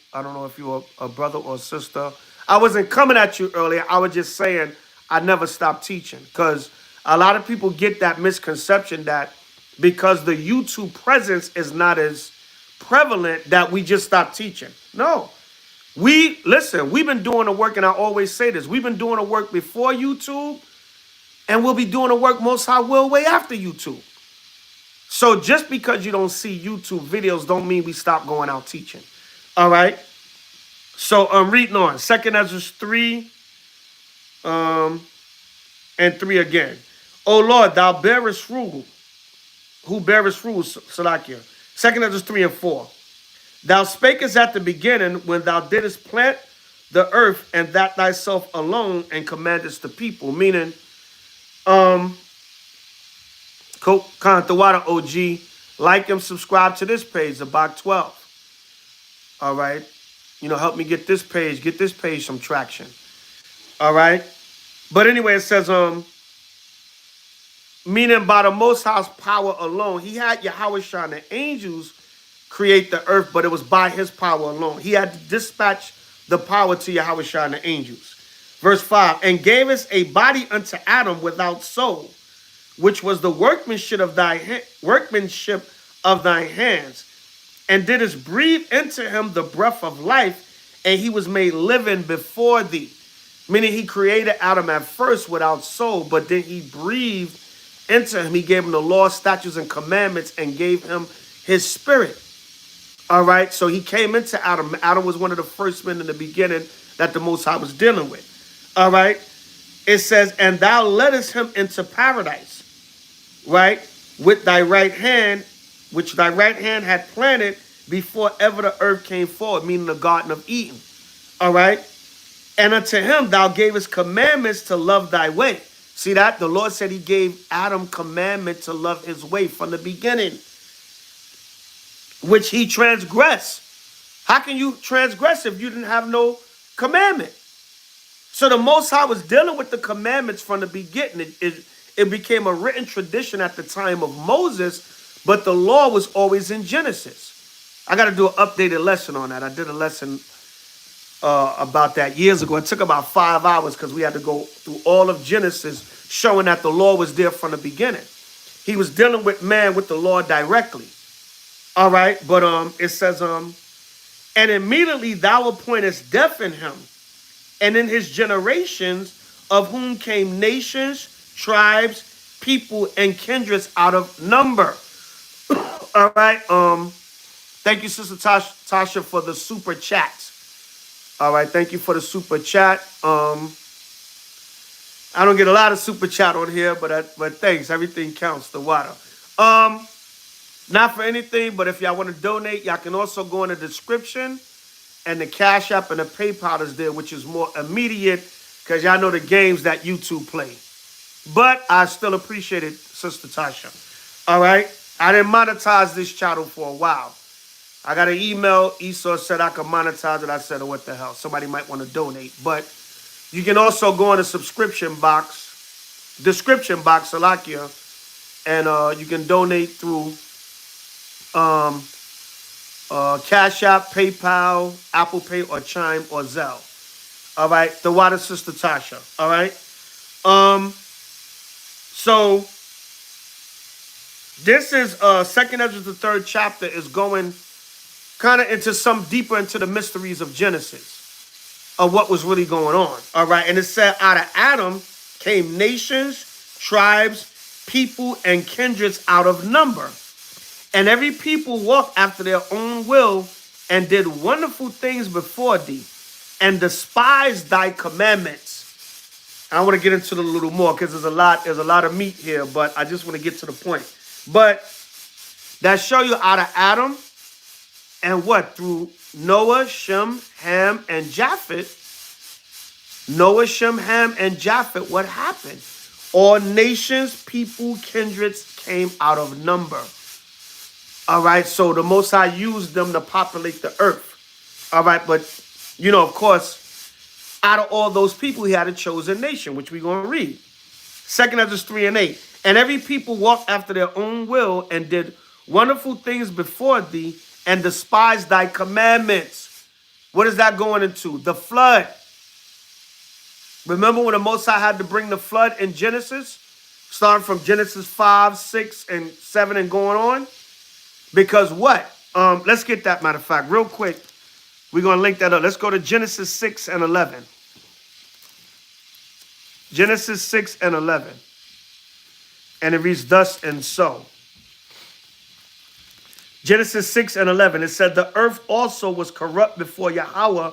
if you're a brother or sister. I wasn't coming at you earlier. I was just saying I never stopped teaching because a lot of people get that misconception that because the YouTube presence is not as prevalent that we just stopped teaching. No. We've been doing the work, and I always say this, we've been doing the work before YouTube, and we'll be doing the work Most High will way after YouTube. So just because you don't see YouTube videos don't mean we stop going out teaching. All right? So I'm reading on. 2nd Ezra 3 and 3 again. O Lord, thou bearest rule. Who bearest rule, Salakia? 2nd Ezra 3 and 4. Thou spakest at the beginning when thou didst plant the earth, and that thyself alone, and commandest the people. Meaning, Water OG, like and subscribe to this page, about 12. All right. Help me get this page some traction. All right. But anyway, it says, meaning by the Most High's power alone, he had Yahweh Shah and the angels create the earth, but it was by his power alone. He had to dispatch the power to Yahweh Shah and the angels. Verse 5, and gave us a body unto Adam without soul, which was the workmanship of thy hands, and didst breathe into him the breath of life, and he was made living before thee. Meaning he created Adam at first without soul, but then he breathed into him. He gave him the law, statutes, and commandments, and gave him his spirit. All right, so he came into Adam. Adam was one of the first men in the beginning that the Most High was dealing with. All right, it says, and thou leddest him into paradise, right, with thy right hand, which thy right hand had planted before ever the earth came forward, meaning the Garden of Eden. All right, and unto him thou gavest commandments to love thy way. See that? The Lord said he gave Adam commandment to love his way from the beginning, which he transgressed. How can you transgress if you didn't have no commandment? So the Most High was dealing with the commandments from the beginning. It became a written tradition at the time of Moses, but the law was always in Genesis. I got to do an updated lesson on that. I did a lesson about that years ago. It took about 5 hours because we had to go through all of Genesis, showing that the law was there from the beginning. He was dealing with man with the law directly. All right, but it says, and immediately thou appointest death in him, and in his generations, of whom came nations, tribes, people, and kindreds out of number. All right, thank you, Sister Tasha, for the super chat. All right, thank you for the super chat. I don't get a lot of super chat on here, but thanks. Everything counts. The water. Not for anything, but if y'all want to donate, y'all can also go in the description, and the Cash App and the PayPal is there, which is more immediate because y'all know the games that YouTube play. But I still appreciate it, Sister Tasha. All right, I didn't monetize this channel for a while. I got an email. Esau said I could monetize it. I said, oh, what the hell? Somebody might want to donate. But you can also go in the description box, Salakia, and you can donate through Cash App, PayPal, Apple Pay, or Chime, or Zelle. All right. The water, Sister Tasha. All right. So this is 2nd Ezra, the 3rd chapter, is going kind of into some deeper into the mysteries of Genesis, of what was really going on. All right. And it said, out of Adam came nations, tribes, people, and kindreds out of number. And every people walked after their own will and did wonderful things before thee and despised thy commandments. I want to get into it a little more because there's a lot of meat here, but I just want to get to the point. But that show you out of Adam and what? Through Noah, Shem, Ham, and Japheth. Noah, Shem, Ham, and Japheth, what happened? All nations, people, kindreds came out of number. All right, so the Most High used them to populate the earth. All right, but, you know, of course, out of all those people, he had a chosen nation, which we're going to read. 2nd Ezra 3 and 8. And every people walked after their own will and did wonderful things before thee and despised thy commandments. What is that going into? The flood. Remember when the Most High had to bring the flood in Genesis? Starting from Genesis 5, 6, and 7 and going on? Because what? Let's get that, matter of fact, real quick. We're going to link that up. Let's go to Genesis 6 and 11. Genesis 6 and 11. And it reads thus and so. Genesis 6 and 11. It said, the earth also was corrupt before Yahweh,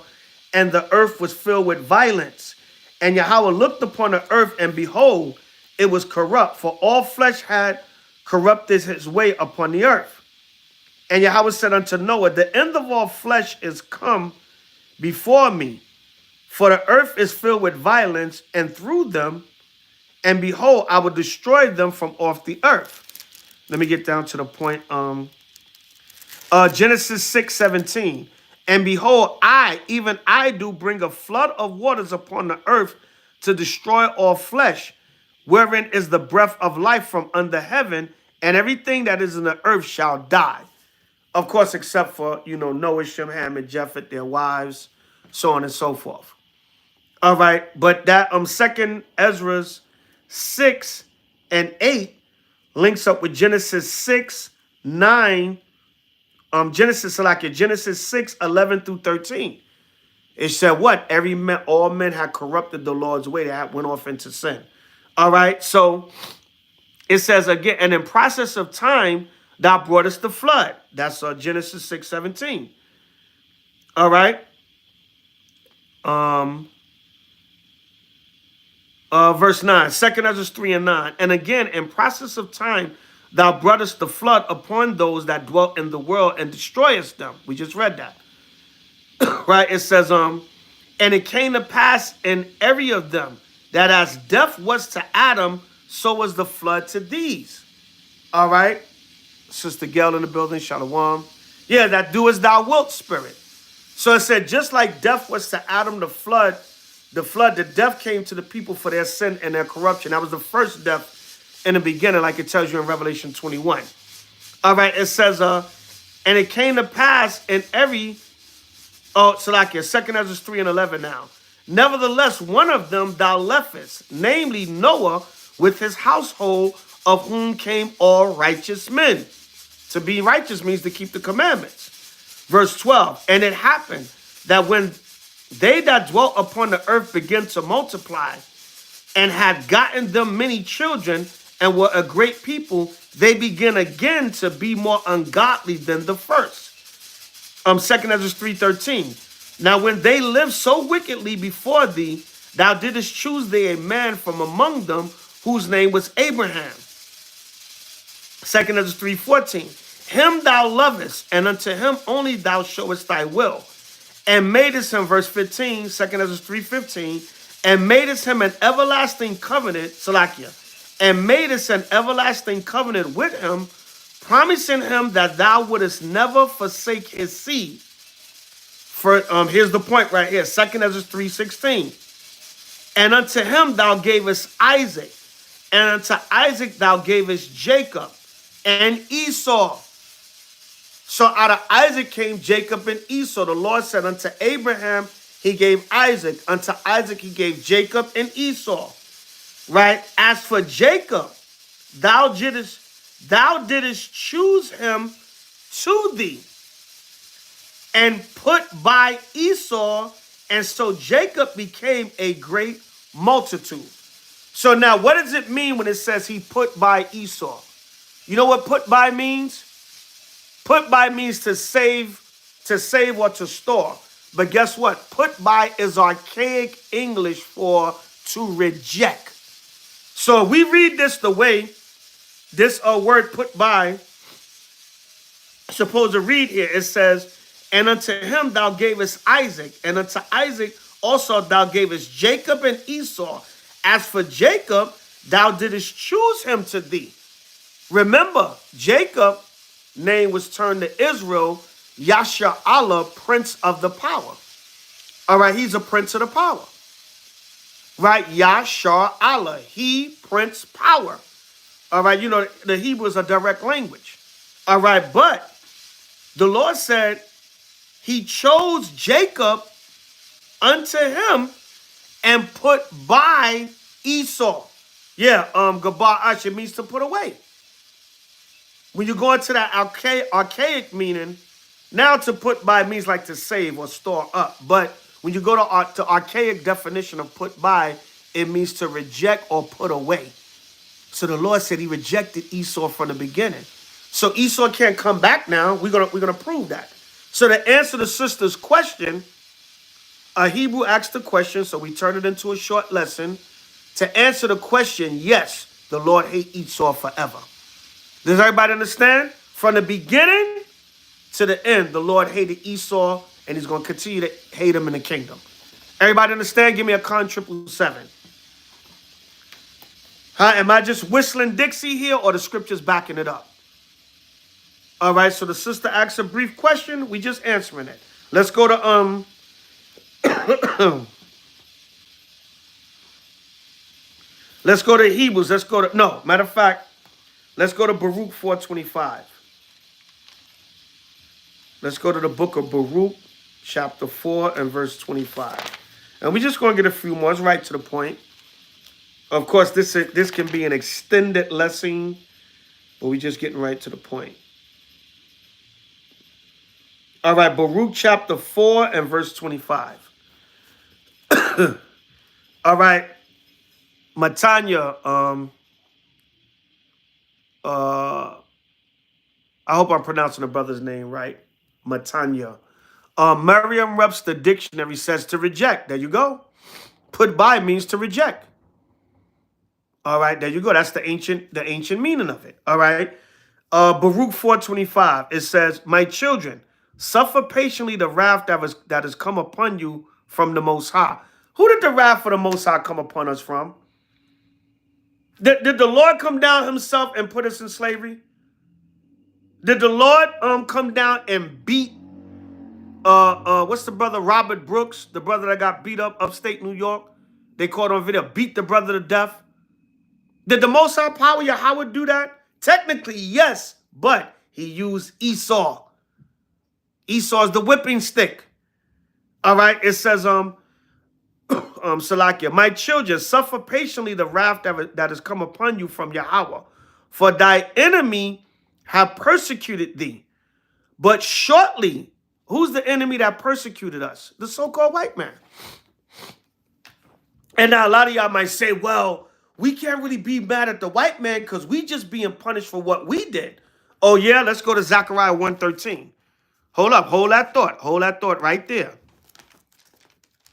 and the earth was filled with violence. And Yahweh looked upon the earth, and behold, it was corrupt, for all flesh had corrupted his way upon the earth. And Yahweh said unto Noah, the end of all flesh is come before me, for the earth is filled with violence, and through them, and behold, I will destroy them from off the earth. Let me get down to the point. Genesis 6:17. And behold, even I do bring a flood of waters upon the earth to destroy all flesh, wherein is the breath of life from under heaven, and everything that is in the earth shall die. Of course, except for, Noah, Shem, Ham, and Japheth, their wives, so on and so forth. All right, but that 2nd Ezra 6 and 8 links up with Genesis 6, 9, Genesis 6, 11 through 13. It said what? All men had corrupted the Lord's way. They went off into sin. All right, so it says again, and in process of time, thou broughtest the flood. That's Genesis 6:17. All right. Verse 9, 2nd Ezra 3 and 9. And again, in process of time, thou broughtest the flood upon those that dwelt in the world and destroyest them. We just read that. Right? It says, and it came to pass in every of them that as death was to Adam, so was the flood to these. All right. Sister Gail in the building, Shalom. Yeah, that do as thou wilt, spirit. So it said, just like death was to Adam, the death came to the people for their sin and their corruption. That was the first death in the beginning, like it tells you in Revelation 21. All right, it says, and it came to pass in every, so like your 2 Ezra 3 and 11 now. Nevertheless, one of them thou leftest, namely Noah, with his household, of whom came all righteous men. To be righteous means to keep the commandments. Verse 12, and it happened that when they that dwelt upon the earth began to multiply and had gotten them many children and were a great people, they began again to be more ungodly than the first. 2 Ezra 3:13. Now when they lived so wickedly before thee, thou didst choose thee a man from among them whose name was Abraham. 2 Ezra 3:14. Him thou lovest, and unto him only thou showest thy will. And madest him, verse 15, 2 Ezra 3:15, and madest him an everlasting covenant, Salakia, and madest an everlasting covenant with him, promising him that thou wouldest never forsake his seed. For here's the point right here, 2 Ezra 3:16. And unto him thou gavest Isaac, and unto Isaac thou gavest Jacob and Esau. So out of Isaac came Jacob and Esau. The Lord said unto Abraham, he gave Isaac. Unto Isaac he gave Jacob and Esau. Right? As for Jacob, thou didst choose him to thee and put by Esau, and so Jacob became a great multitude. So now what does it mean when it says he put by Esau? You know what put by means? Put by means to save or to store. But guess what? Put by is archaic English for to reject. So if we read this the way this word put by supposed to read here, it says, and unto him thou gavest Isaac, and unto Isaac also thou gavest Jacob and Esau. As for Jacob, thou didst choose him to thee. Remember, Jacob name was turned to Israel, Yasha Allah, Prince of the Power. All right, he's a prince of the power. Right, Yasha Allah, he, Prince, power. All right, you know, the Hebrew is a direct language. All right, but the Lord said he chose Jacob unto him and put by Esau. Yeah, Gabar Asher means to put away. When you go into that archaic meaning, now to put by means like to save or store up. But when you go to archaic definition of put by, it means to reject or put away. So the Lord said he rejected Esau from the beginning. So Esau can't come back now. We're gonna prove that. So to answer the sister's question, a Hebrew asked the question, so we turned it into a short lesson. To answer the question, yes, the Lord hate Esau forever. Does everybody understand? From the beginning to the end, the Lord hated Esau, and he's going to continue to hate him in the kingdom. Everybody understand? Give me a con 777. Huh? Am I just whistling Dixie here, or the scripture's backing it up? All right, so the sister asked a brief question. We just answering it. Let's go to let's go to Hebrews. Let's go to matter of fact, let's go to Baruch 4:25. Let's go to the book of Baruch, chapter 4 and verse 25. And we're just going to get a few more. It's right to the point. Of course, this can be an extended lesson, but we're just getting right to the point. All right, Baruch chapter 4 and verse 25. All right, Matanya, I hope I'm pronouncing the brother's name right. Matanya. Merriam-Webster dictionary says to reject. There you go. Put by means to reject. All right, there you go. That's the ancient meaning of it. All right. Baruch 4:25. It says, my children, suffer patiently the wrath that has come upon you from the Most High. Who did the wrath of the Most High come upon us from? Did the Lord come down himself and put us in slavery? Did the Lord come down and beat what's the brother Robert Brooks, the brother that got beat up upstate New York? They caught on video, beat the brother to death. Did the Most High power Yahweh do that? Technically, yes, but he used Esau. Esau is the whipping stick. All right, it says, Salakia, my children, suffer patiently the wrath that has come upon you from Yahweh. For thy enemy have persecuted thee. But shortly, who's the enemy that persecuted us? The so-called white man. And now a lot of y'all might say, well, we can't really be mad at the white man because we just being punished for what we did. Oh, yeah, let's go to Zechariah 1:13. Hold up, hold that thought right there.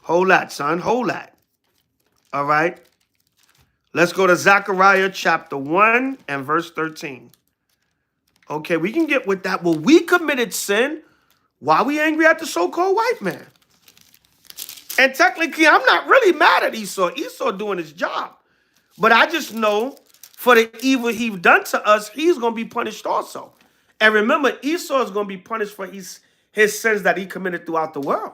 Hold that, son, hold that. All right. Let's go to Zechariah chapter 1 and verse 13. Okay, we can get with that. Well, we committed sin. Why are we angry at the so-called white man? And technically, I'm not really mad at Esau. Esau doing his job. But I just know for the evil he's done to us, he's going to be punished also. And remember, Esau is going to be punished for his sins that he committed throughout the world.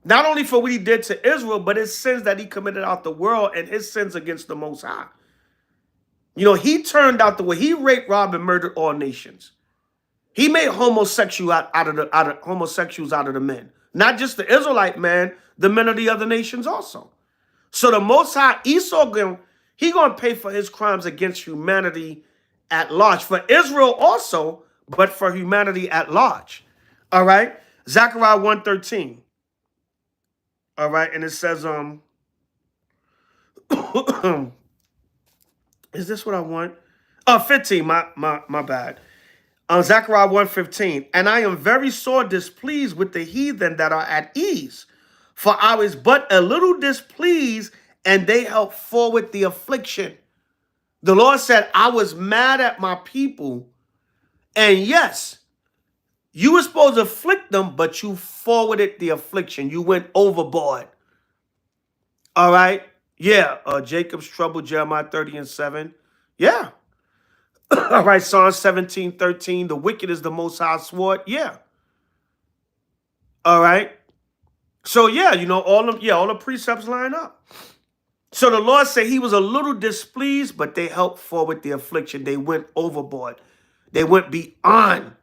Not only for what he did to Israel, but his sins that he committed out the world and his sins against the Most High. You know, he turned out the way. He raped, robbed, and murdered all nations. He made homosexuals out of the men. Not just the Israelite man, the men of the other nations also. So the Most High, Esau, he going to pay for his crimes against humanity at large. For Israel also, but for humanity at large. All right? Zechariah 1:13. All right, and it says, is this what I want? 15, my bad. Zechariah 1:15. And I am very sore displeased with the heathen that are at ease, for I was but a little displeased, and they helped forward the affliction. The Lord said, I was mad at my people, and yes, you were supposed to afflict them, but you forwarded the affliction. You went overboard. All right? Yeah, Jacob's trouble, Jeremiah 30:7. Yeah. All right, Psalm 17:13. The wicked is the Most High sword. Yeah. All right. So yeah, you know, all the precepts line up. So the Lord said he was a little displeased, but they helped forward the affliction. They went overboard. They went beyond.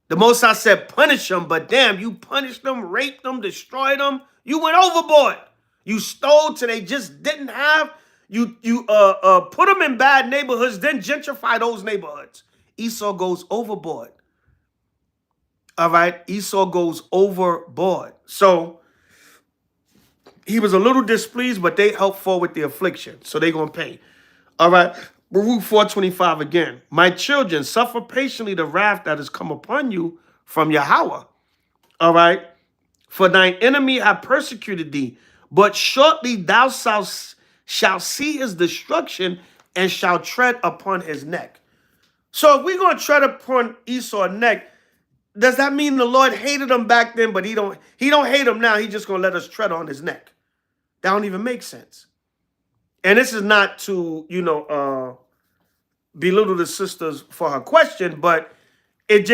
The Most High said, punish them, but damn, you punished them, raped them, destroyed them. You went overboard. You stole till they just didn't have. You put them in bad neighborhoods, then gentrify those neighborhoods. Esau goes overboard. All right, Esau goes overboard. So he was a little displeased, but they helped forward the affliction. So they're going to pay. All right, Baruch 4:25 again. My children, suffer patiently the wrath that has come upon you from Yahweh. All right, for thine enemy have persecuted thee, but shortly thou shalt see his destruction and shall tread upon his neck. So if we're going to tread upon Esau's neck, does that mean the Lord hated him back then, but he don't hate him now? He's just going to let us tread on his neck. That don't even make sense. And this is not to, belittle the sisters for her question, but it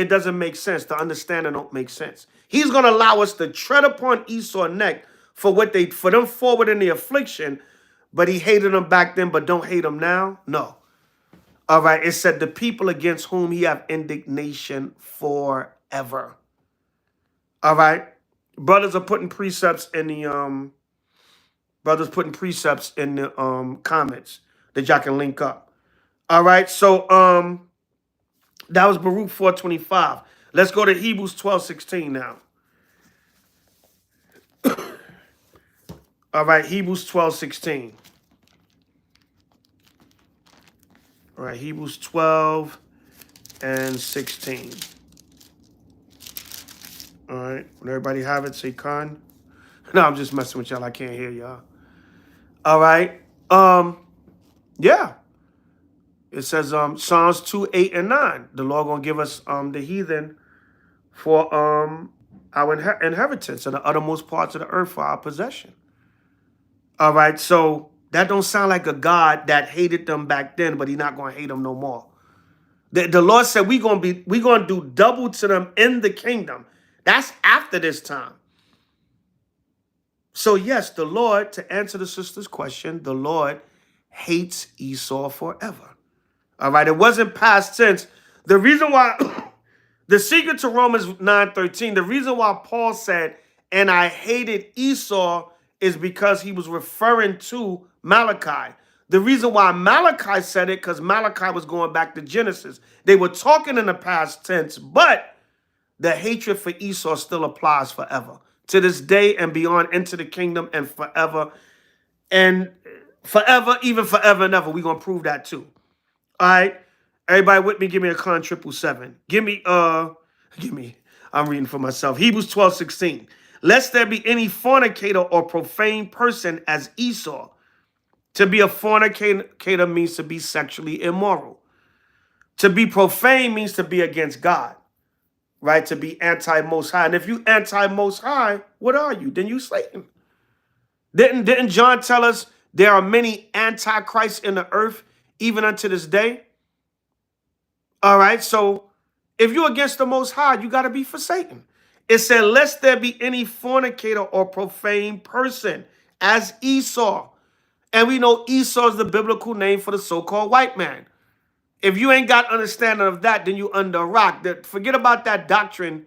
doesn't make sense. The understanding don't make sense. He's going to allow us to tread upon Esau's neck for them forward in the affliction, but he hated them back then, but don't hate them now? No. All right, it said the people against whom he have indignation forever. All right, brothers are putting precepts in the comments that y'all can link up. All right, so that was Baruch 4:25. Let's go to Hebrews 12:16 now. All right, Hebrews 12:16. All right, Hebrews 12 and 16. All right, when everybody have it, say con. No, I'm just messing with y'all. I can't hear y'all. All right. Yeah. It says Psalms 2:8 and 9. The Lord gonna give us the heathen for our inheritance and the uttermost parts of the earth for our possession. All right, so that don't sound like a God that hated them back then, but he's not going to hate them no more. The Lord said we're gonna do double to them in the kingdom. That's after this time. So yes, the Lord, to answer the sister's question, the Lord hates Esau forever. All right, it wasn't past tense. The reason why, the secret to Romans 9:13, the reason why Paul said, and I hated Esau, is because he was referring to Malachi. The reason why Malachi said it, because Malachi was going back to Genesis. They were talking in the past tense, but the hatred for Esau still applies forever. To this day and beyond, into the kingdom and forever. And forever, even forever and ever. We're going to prove that too. All right? Everybody with me, give me a con 777. Give me, I'm reading for myself. Hebrews 12:16. Lest there be any fornicator or profane person as Esau. To be a fornicator means to be sexually immoral. To be profane means to be against God, right? To be anti-Most High. And if you anti-Most High, what are you? Then you Satan. Didn't John tell us there are many antichrists in the earth, even unto this day? All right, so if you're against the Most High, you got to be for Satan. It said, lest there be any fornicator or profane person as Esau. And we know Esau is the biblical name for the so-called white man. If you ain't got understanding of that, then you under a rock. Forget about that doctrine.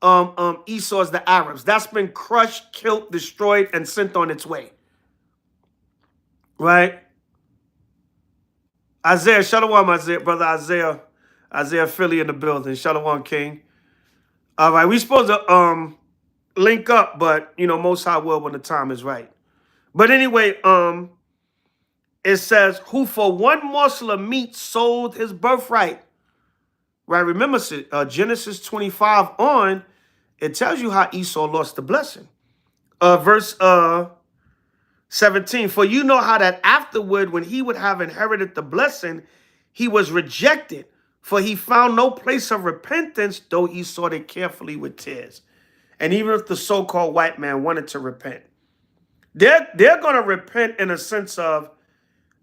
Esau is the Arabs. That's been crushed, killed, destroyed, and sent on its way. Right? Isaiah, shalom, Isaiah, brother Isaiah Philly in the building. Shalom, King. All right, we supposed to link up, but you know, Most High will when the time is right. But anyway, it says, who for one morsel of meat sold his birthright. Right? Remember, Genesis 25 on, it tells you how Esau lost the blessing. Verse 17, for you know how that afterward, when he would have inherited the blessing, he was rejected, for he found no place of repentance, though he sought it carefully with tears. And even if the so-called white man wanted to repent, they're going to repent in a sense of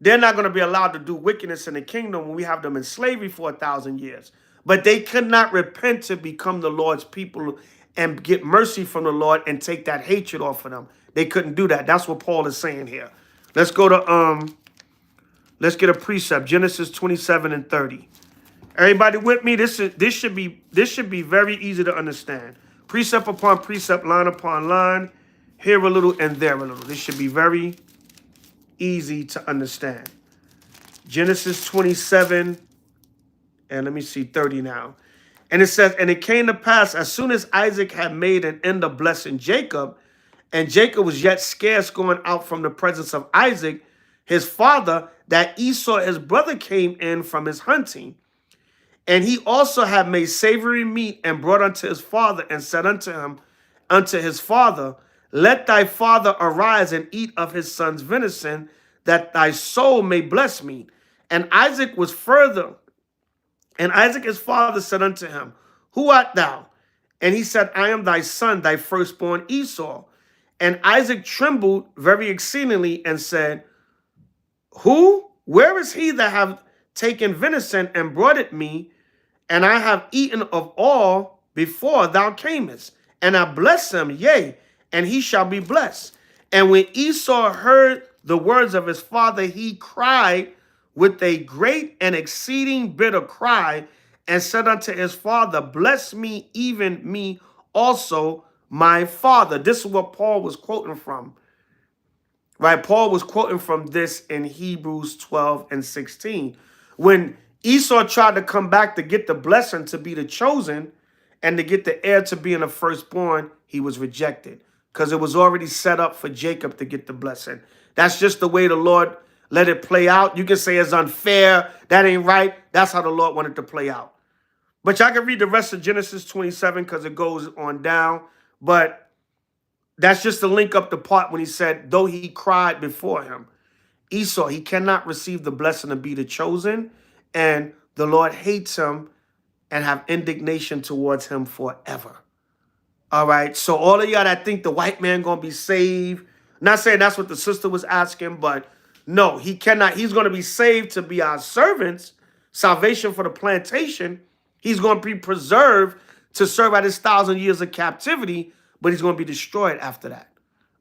they're not going to be allowed to do wickedness in the kingdom when we have them in slavery for 1,000 years. But they could not repent to become the Lord's people and get mercy from the Lord and take that hatred off of them. They couldn't do that. That's what Paul is saying here. Let's go to let's get a precept. Genesis 27:30. Everybody with me? This should be very easy to understand. Precept upon precept, line upon line, here a little and there a little. This should be very easy to understand. Genesis 27, and let me see, 30 now. And it says, and it came to pass, as soon as Isaac had made an end of blessing Jacob, and Jacob was yet scarce going out from the presence of Isaac, his father, that Esau his brother came in from his hunting. And he also had made savory meat and brought unto his father, and said unto his father, let thy father arise and eat of his son's venison, that thy soul may bless me. And Isaac his father said unto him, who art thou? And he said, I am thy son, thy firstborn Esau. And Isaac trembled very exceedingly and said, who? Where is he that have taken venison and brought it me? And I have eaten of all before thou camest. And I bless him, yea, and he shall be blessed. And when Esau heard the words of his father, he cried with a great and exceeding bitter cry, and said unto his father, bless me, even me also, my father. This is what Paul was quoting from. Right? Paul was quoting from this in Hebrews 12:16. When Esau tried to come back to get the blessing, to be the chosen, and to get the heir to being the firstborn, he was rejected, because it was already set up for Jacob to get the blessing. That's just the way the Lord let it play out. You can say it's unfair. That ain't right. That's how the Lord wanted to play out. But y'all can read the rest of Genesis 27 because it goes on down. But that's just to link up the part when he said, though he cried before him, Esau, he cannot receive the blessing to be the chosen. And the Lord hates him and have indignation towards him forever. All right. So all of y'all that think the white man gonna be saved, not saying that's what the sister was asking, but no, he cannot. He's gonna be saved to be our servants, salvation for the plantation. He's gonna be preserved to serve out his 1,000 years of captivity, but he's gonna be destroyed after that.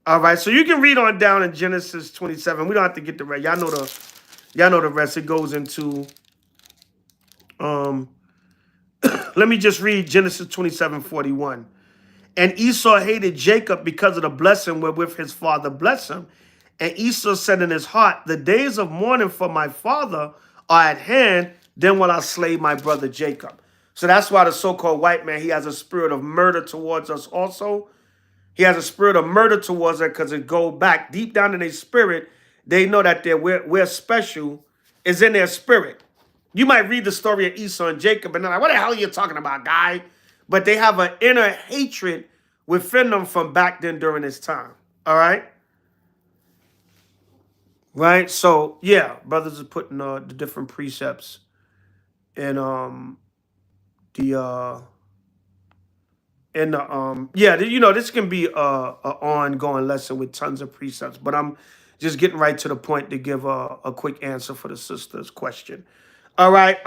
All right. So you can read on down in Genesis 27. We don't have to get the rest. Y'all know the rest. It goes into let me just read Genesis 27:41. And Esau hated Jacob because of the blessing wherewith his father blessed him. And Esau said in his heart, the days of mourning for my father are at hand, then will I slay my brother Jacob. So that's why the so-called white man, he has a spirit of murder towards us also. He has a spirit of murder towards us because it go back deep down in their spirit. They know that we're special is in their spirit. You might read the story of Esau and Jacob and they're like, what the hell are you talking about, guy? But they have an inner hatred within them from back then during this time. All right? Right? So, yeah, brothers are putting the different precepts in this can be a ongoing lesson with tons of precepts, but I'm just getting right to the point to give a quick answer for the sister's question. All right.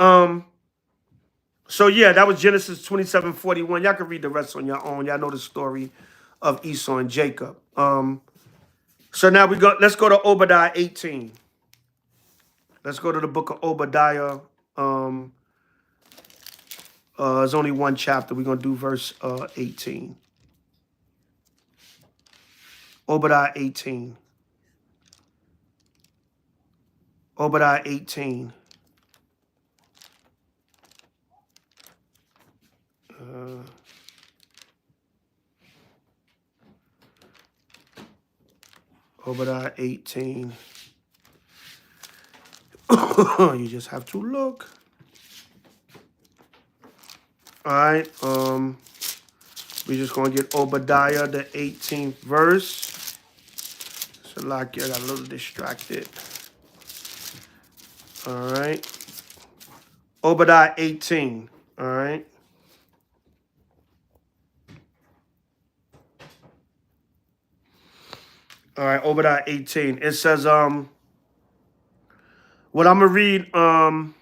So yeah, that was Genesis 27:41. Y'all can read the rest on your own. Y'all know the story of Esau and Jacob. So now let's go to Obadiah 18. Let's go to the book of Obadiah. There's only one chapter. We're gonna do verse 18. Obadiah 18. Obadiah 18. Obadiah 18. You just have to look. All right. We're just gonna get Obadiah, the 18th verse. So like I got a little distracted. All right. Obadiah 18. All right. All right, Obadiah 18. It says, what I'm gonna read, we're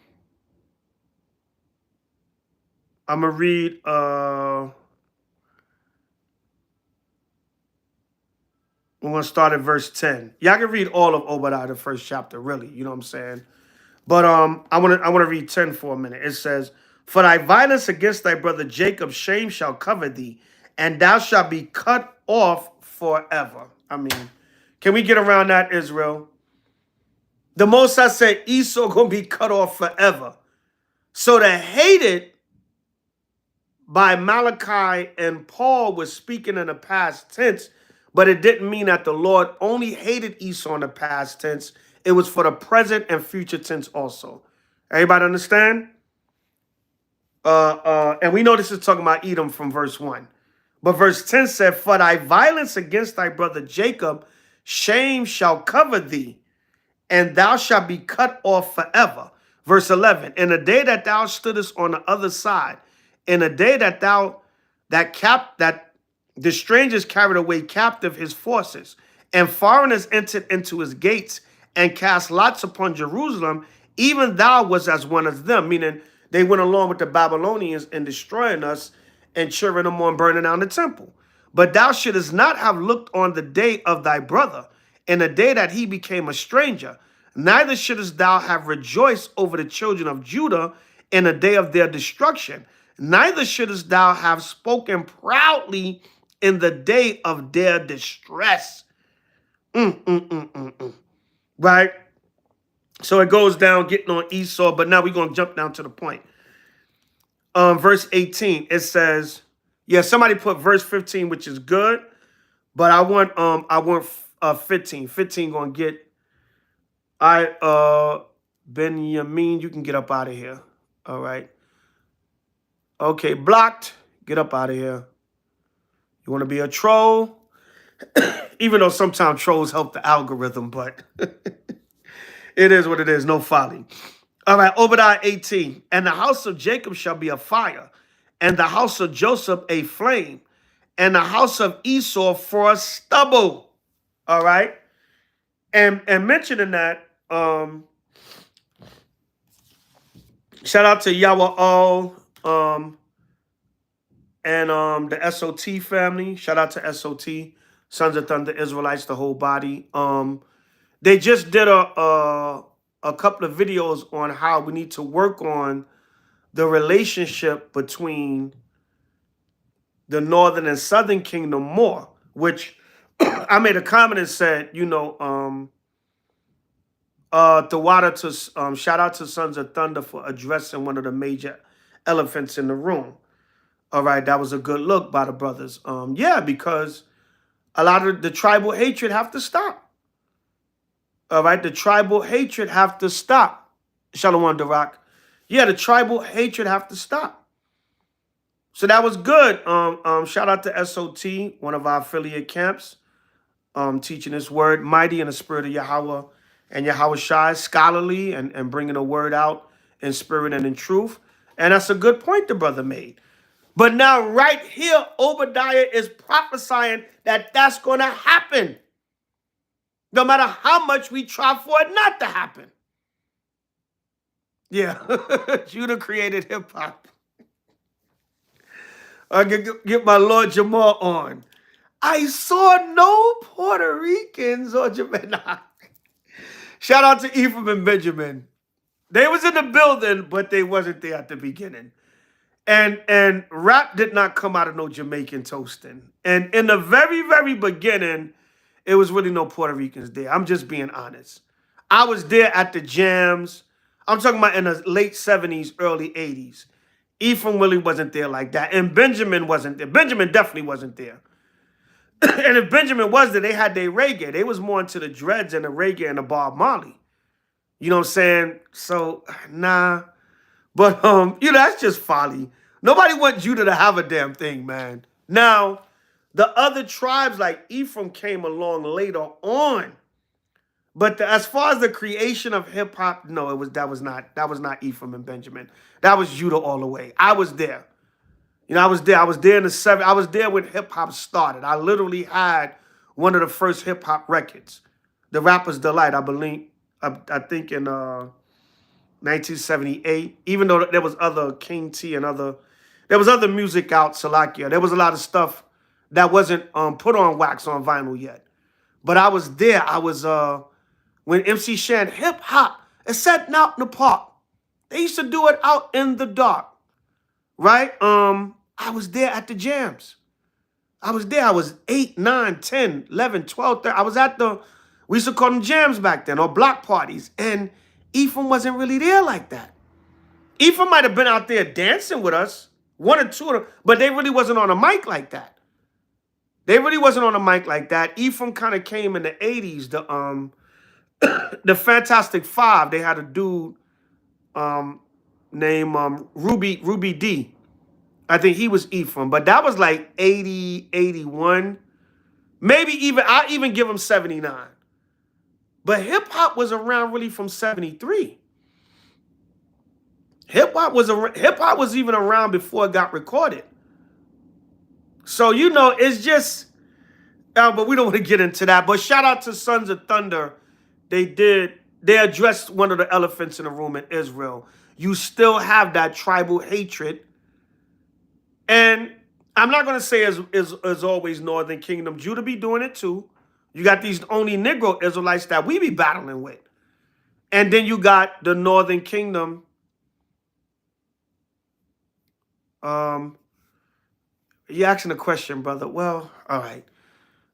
gonna start at verse 10. Y'all can read all of Obadiah, the first chapter, really, you know what I'm saying? But I wanna read 10 for a minute. It says, for thy violence against thy brother Jacob, shame shall cover thee, and thou shalt be cut off forever. I mean, can we get around that, Israel? The Most High said Esau gonna be cut off forever. So the hated by Malachi and Paul was speaking in the past tense, but it didn't mean that the Lord only hated Esau in the past tense. It was for the present and future tense also. Everybody understand? And we know this is talking about Edom from verse 1. But verse 10 said, for thy violence against thy brother Jacob, shame shall cover thee, and thou shalt be cut off forever. Verse 11, in the day that thou stoodest on the other side, in the day that the strangers carried away captive his forces, and foreigners entered into his gates, and cast lots upon Jerusalem, even thou was as one of them, meaning they went along with the Babylonians in destroying us and cheering them on burning down the temple. But thou shouldest not have looked on the day of thy brother, in the day that he became a stranger, neither shouldest thou have rejoiced over the children of Judah in the day of their destruction, neither shouldest thou have spoken proudly in the day of their distress. Right? So it goes down getting on Esau, but now we're going to jump down to the point. Verse 18, it says, yeah, somebody put verse 15, which is good, but I want 15. 15 going to get, all right, Benjamin, you can get up out of here. All right. Okay, blocked. Get up out of here. You want to be a troll? Even though sometimes trolls help the algorithm, but it is what it is. No folly. All right, Obadiah 18. And the house of Jacob shall be a fire, and the house of Joseph a flame. and the house of Esau for stubble. All right. And mentioning that, shout out to Yahweh and the SOT family. Shout out to SOT, Sons of Thunder Israelites, the whole body. They just did a couple of videos on how we need to work on the relationship between the northern and southern kingdom more, which I made a comment and said, the water to shout out to Sons of Thunder for addressing one of the major elephants in the room. All right, that was a good look by the brothers. Yeah, because a lot of the tribal hatred have to stop. All right, the tribal hatred have to stop. Shalom Darak. Yeah, the tribal hatred have to stop. So that was good. Shout out to SOT, one of our affiliate camps, teaching this word, mighty in the spirit of Yahweh and Yahweh Shai, scholarly and bringing the word out in spirit and in truth. And that's a good point the brother made. But now right here, Obadiah is prophesying that that's going to happen. No matter how much we try for it not to happen. Yeah, Judah created hip hop. I get my Lord Jamal on. I saw no Puerto Ricans or Jamaican. Shout out to Ephraim and Benjamin. They was in the building, but they wasn't there at the beginning. And rap did not come out of no Jamaican toasting. And in the very, very beginning, it was really no Puerto Ricans there. I'm just being honest. I was there at the jams. I'm talking about in the late 70s, early 80s. Ephraim really wasn't there like that. And Benjamin wasn't there. Benjamin definitely wasn't there. And if Benjamin was there, they had their reggae. They was more into the dreads and the reggae and the Bob Marley. You know what I'm saying? So, nah. But, that's just folly. Nobody wants Judah to have a damn thing, man. Now, the other tribes like Ephraim came along later on. But as far as the creation of hip hop, no, that was not Ephraim and Benjamin. That was Judah all the way. I was there. I was there. I was there in the 70s. I was there when hip hop started. I literally had one of the first hip hop records, The Rapper's Delight. I believe, I think in 1978. Even though there was other King T and there was other music out, Salakia. There was a lot of stuff that wasn't put on wax on vinyl yet. But I was there. I was when MC Shan hip hop is set out in the park. They used to do it out in the dark, right? I was there at the jams. I was there. I was 8, 9, 10, 11, 12, 13. I was at we used to call them jams back then, or block parties. And Ephraim wasn't really there like that. Ephraim might have been out there dancing with us, one or two of them, but they really wasn't on a mic like that. Ephraim kind of came in the 80s. The Fantastic Five, they had a dude named Ruby D. I think he was Ephraim, but that was like 80, 81. Maybe I'll even give him 79. But hip-hop was around really from 73. Hip-hop was even around before it got recorded. So, it's just, but we don't want to get into that. But shout out to Sons of Thunder. They addressed one of the elephants in the room in Israel. You still have that tribal hatred. And I'm not going to say as always Northern Kingdom. Judah be doing it too. You got these only Negro Israelites that we be battling with. And then you got the Northern Kingdom. You're asking a question, brother. Well, all right.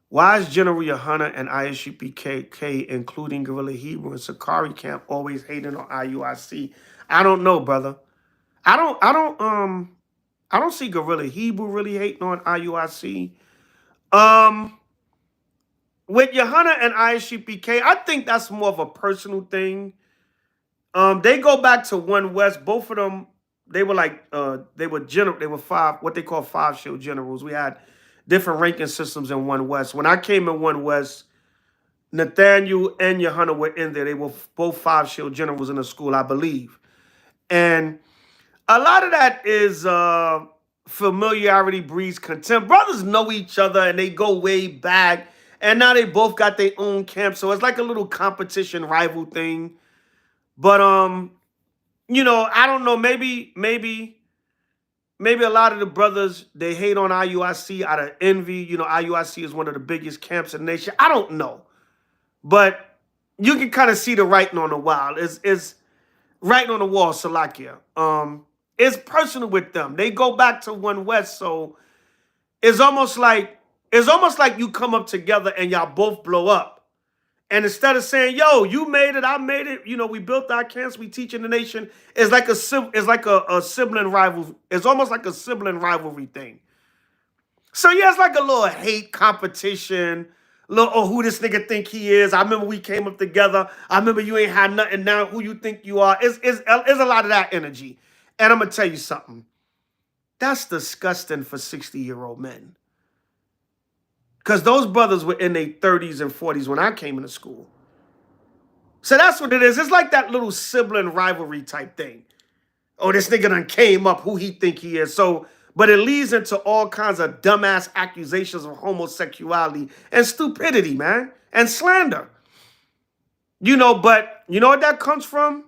Why is General Yohana and ISUPK, including Guerrilla Hebrew and Sakari Camp, always hating on IUIC? I don't know, brother. I don't see Guerrilla Hebrew really hating on IUIC. With Yohana and ISUPK, I think that's more of a personal thing. They go back to One West. Both of them, they were like they were five, what they call 5 shield generals. We had different ranking systems in One West. When I came in One West, Nathaniel and Yohana were in there. They were both 5 shield generals in the school, I believe. And a lot of that is familiarity breeds contempt. Brothers know each other and they go way back, and now they both got their own camp, so it's like a little competition rival thing. But I don't know, maybe a lot of the brothers, they hate on IUIC out of envy. IUIC is one of the biggest camps in the nation. I don't know, but you can kind of see the writing on the wall. It's writing on the wall, Salakia. It's personal with them. They go back to One West, so it's almost like you come up together and y'all both blow up. And instead of saying, "Yo, you made it, I made it," we built our camps, we teach in the nation. It's like a sibling rival. It's almost like a sibling rivalry thing. So yeah, it's like a little hate competition. Little, oh, who this nigga think he is? I remember we came up together. I remember you ain't had nothing. Now who you think you are? It's a lot of that energy. And I'm gonna tell you something. That's disgusting for 60-year-old men. Because those brothers were in their 30s and 40s when I came into school. So that's what it is. It's like that little sibling rivalry type thing. Oh, this nigga done came up, who he think he is. But it leads into all kinds of dumbass accusations of homosexuality and stupidity, man, and slander. But you know what that comes from?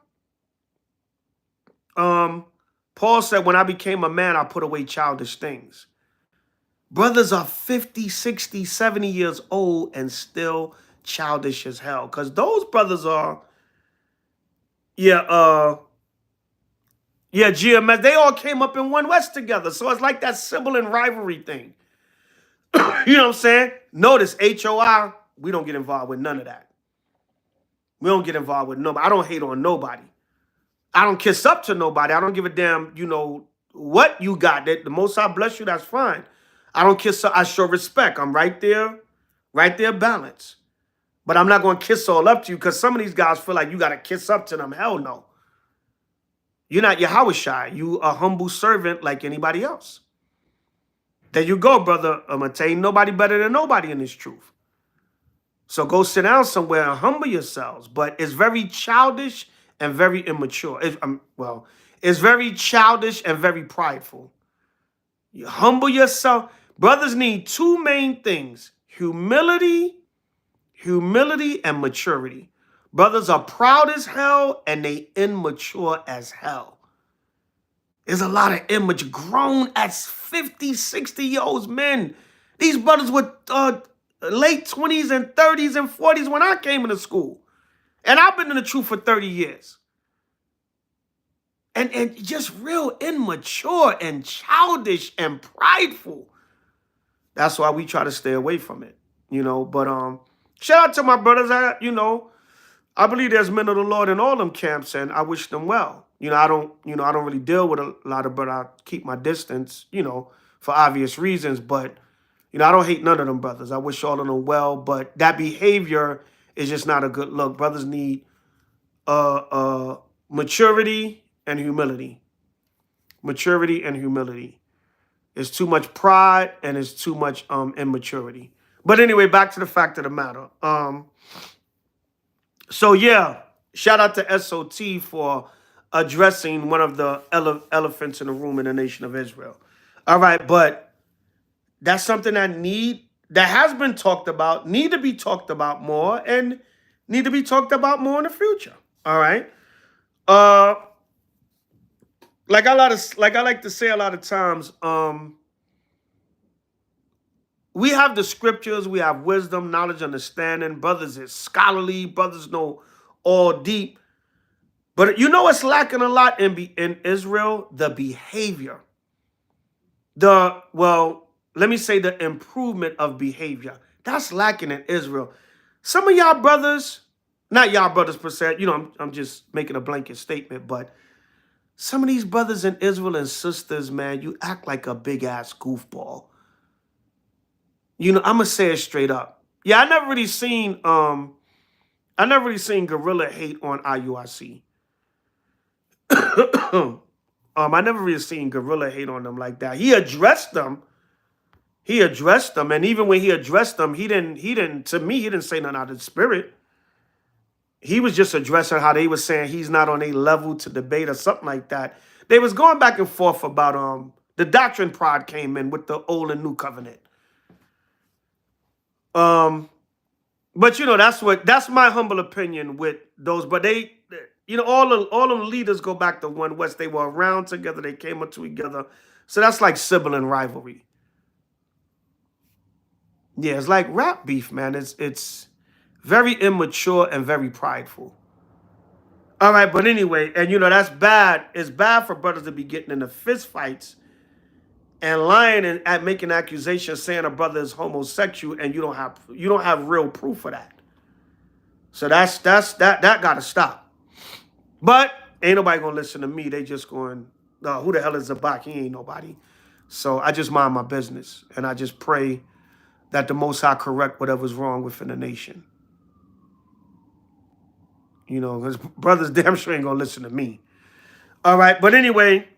Paul said, when I became a man, I put away childish things. Brothers are 50, 60, 70 years old and still childish as hell. Because those brothers are, GMS, they all came up in One West together. So it's like that sibling rivalry thing. You know what I'm saying? Notice H.O.I, we don't get involved with none of that. We don't get involved with nobody. I don't hate on nobody. I don't kiss up to nobody. I don't give a damn, what you got. That the Most High bless you, that's fine. I don't kiss up. I show respect. I'm right there balance. But I'm not going to kiss all up to you, because some of these guys feel like you got to kiss up to them. Hell no. You're not H.O.I. You a humble servant like anybody else. There you go, brother. Ain't nobody better than nobody in this truth. So go sit down somewhere and humble yourselves. But it's very childish and very immature. It's very childish and very prideful. You humble yourself. Brothers need two main things: humility and maturity. Brothers are proud as hell and they immature as hell. There's a lot of immature, grown as 50, 60-year-olds men. These brothers were late 20s and 30s and 40s when I came into school. And I've been in the truth for 30 years. And just real immature and childish and prideful. That's why we try to stay away from it, But shout out to my brothers. I believe there's men of the Lord in all them camps, and I wish them well. I don't really deal with a lot of brothers. I keep my distance, for obvious reasons. But I don't hate none of them brothers. I wish all of them well. But that behavior is just not a good look. Brothers need maturity and humility. Maturity and humility. It's too much pride and it's too much immaturity. But anyway, back to the fact of the matter. So yeah, shout out to SOT for addressing one of the elephants in the room in the nation of Israel. All right, but that's something that has been talked about, need to be talked about more, and need to be talked about more in the future. All right. Like I like to say a lot of times, we have the scriptures, we have wisdom, knowledge, understanding. Brothers is scholarly, brothers know all deep. But what's lacking a lot in Israel? The behavior. Let me say the improvement of behavior. That's lacking in Israel. Some of y'all brothers, not y'all brothers per se, I'm just making a blanket statement, but some of these brothers in Israel and sisters, man, you act like a big-ass goofball. I'm going to say it straight up. Yeah, I never really seen guerrilla hate on IUIC. I never really seen guerrilla hate on them like that. He addressed them. And even when he addressed them, he didn't say nothing out of the spirit. He was just addressing how they were saying he's not on a level to debate or something like that. They was going back and forth about The doctrine prod came in with the old and new covenant. But that's my humble opinion with those. But they, all them leaders go back to One West. They were around together. They came up together. So that's like sibling rivalry. Yeah, it's like rap beef, man. It's very immature and very prideful. All right, but anyway, and that's bad. It's bad for brothers to be getting into fist fights and lying and at making accusations saying a brother is homosexual, and you don't have real proof of that. So that gotta stop. But ain't nobody gonna listen to me. They just going, who the hell is Zabak? He ain't nobody. So I just mind my business, and I just pray that the Most High correct whatever's wrong within the nation. Because brothers damn sure ain't gonna listen to me. All right, but anyway,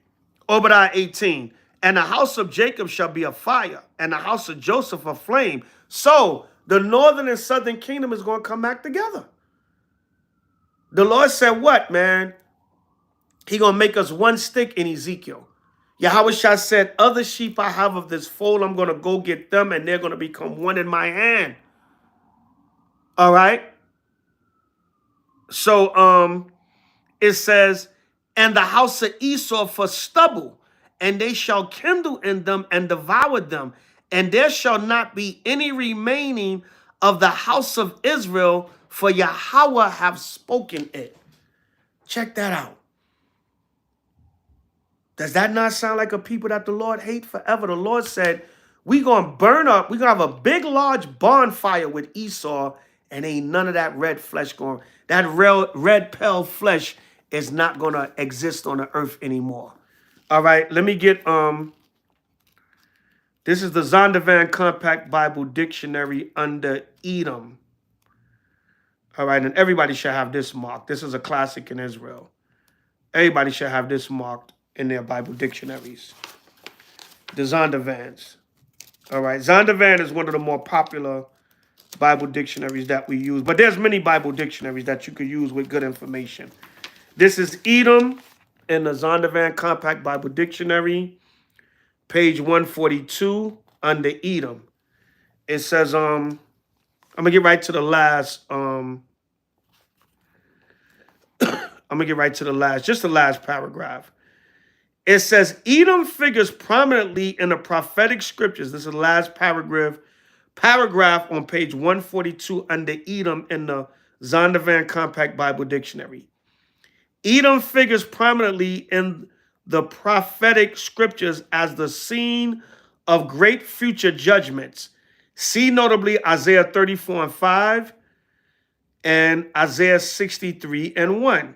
Obadiah 18. And the house of Jacob shall be a fire, and the house of Joseph a flame. So the northern and southern kingdom is going to come back together. The Lord said what, man? He going to make us one stick in Ezekiel. Yahweh said, other sheep I have of this fold, I'm going to go get them, and they're going to become one in my hand. All right? So it says, and the house of Esau for stubble, and they shall kindle in them and devour them, and there shall not be any remaining of the house of Israel, for Yahweh have spoken it. Check that out. Does that not sound like a people that the Lord hate forever? The Lord said, we're going to burn up, we're going to have a big, large bonfire with Esau, and ain't none of that red flesh going, that red pale flesh is not going to exist on the earth anymore. All right, let me get, this is the Zondervan Compact Bible Dictionary under Edom. All right, and everybody should have this marked. This is a classic in Israel. Everybody should have this marked in their Bible dictionaries. The Zondervans. All right, Zondervan is one of the more popular Bible dictionaries that we use, but there's many Bible dictionaries that you could use with good information. This is Edom in the Zondervan Compact Bible Dictionary, page 142 under Edom. It says, I'm gonna get right to the last, just the last paragraph. It says, Edom figures prominently in the prophetic scriptures. This is the last paragraph on page 142 under Edom in the Zondervan Compact Bible Dictionary. Edom figures prominently in the prophetic scriptures as the scene of great future judgments. See notably Isaiah 34:5 and Isaiah 63:1.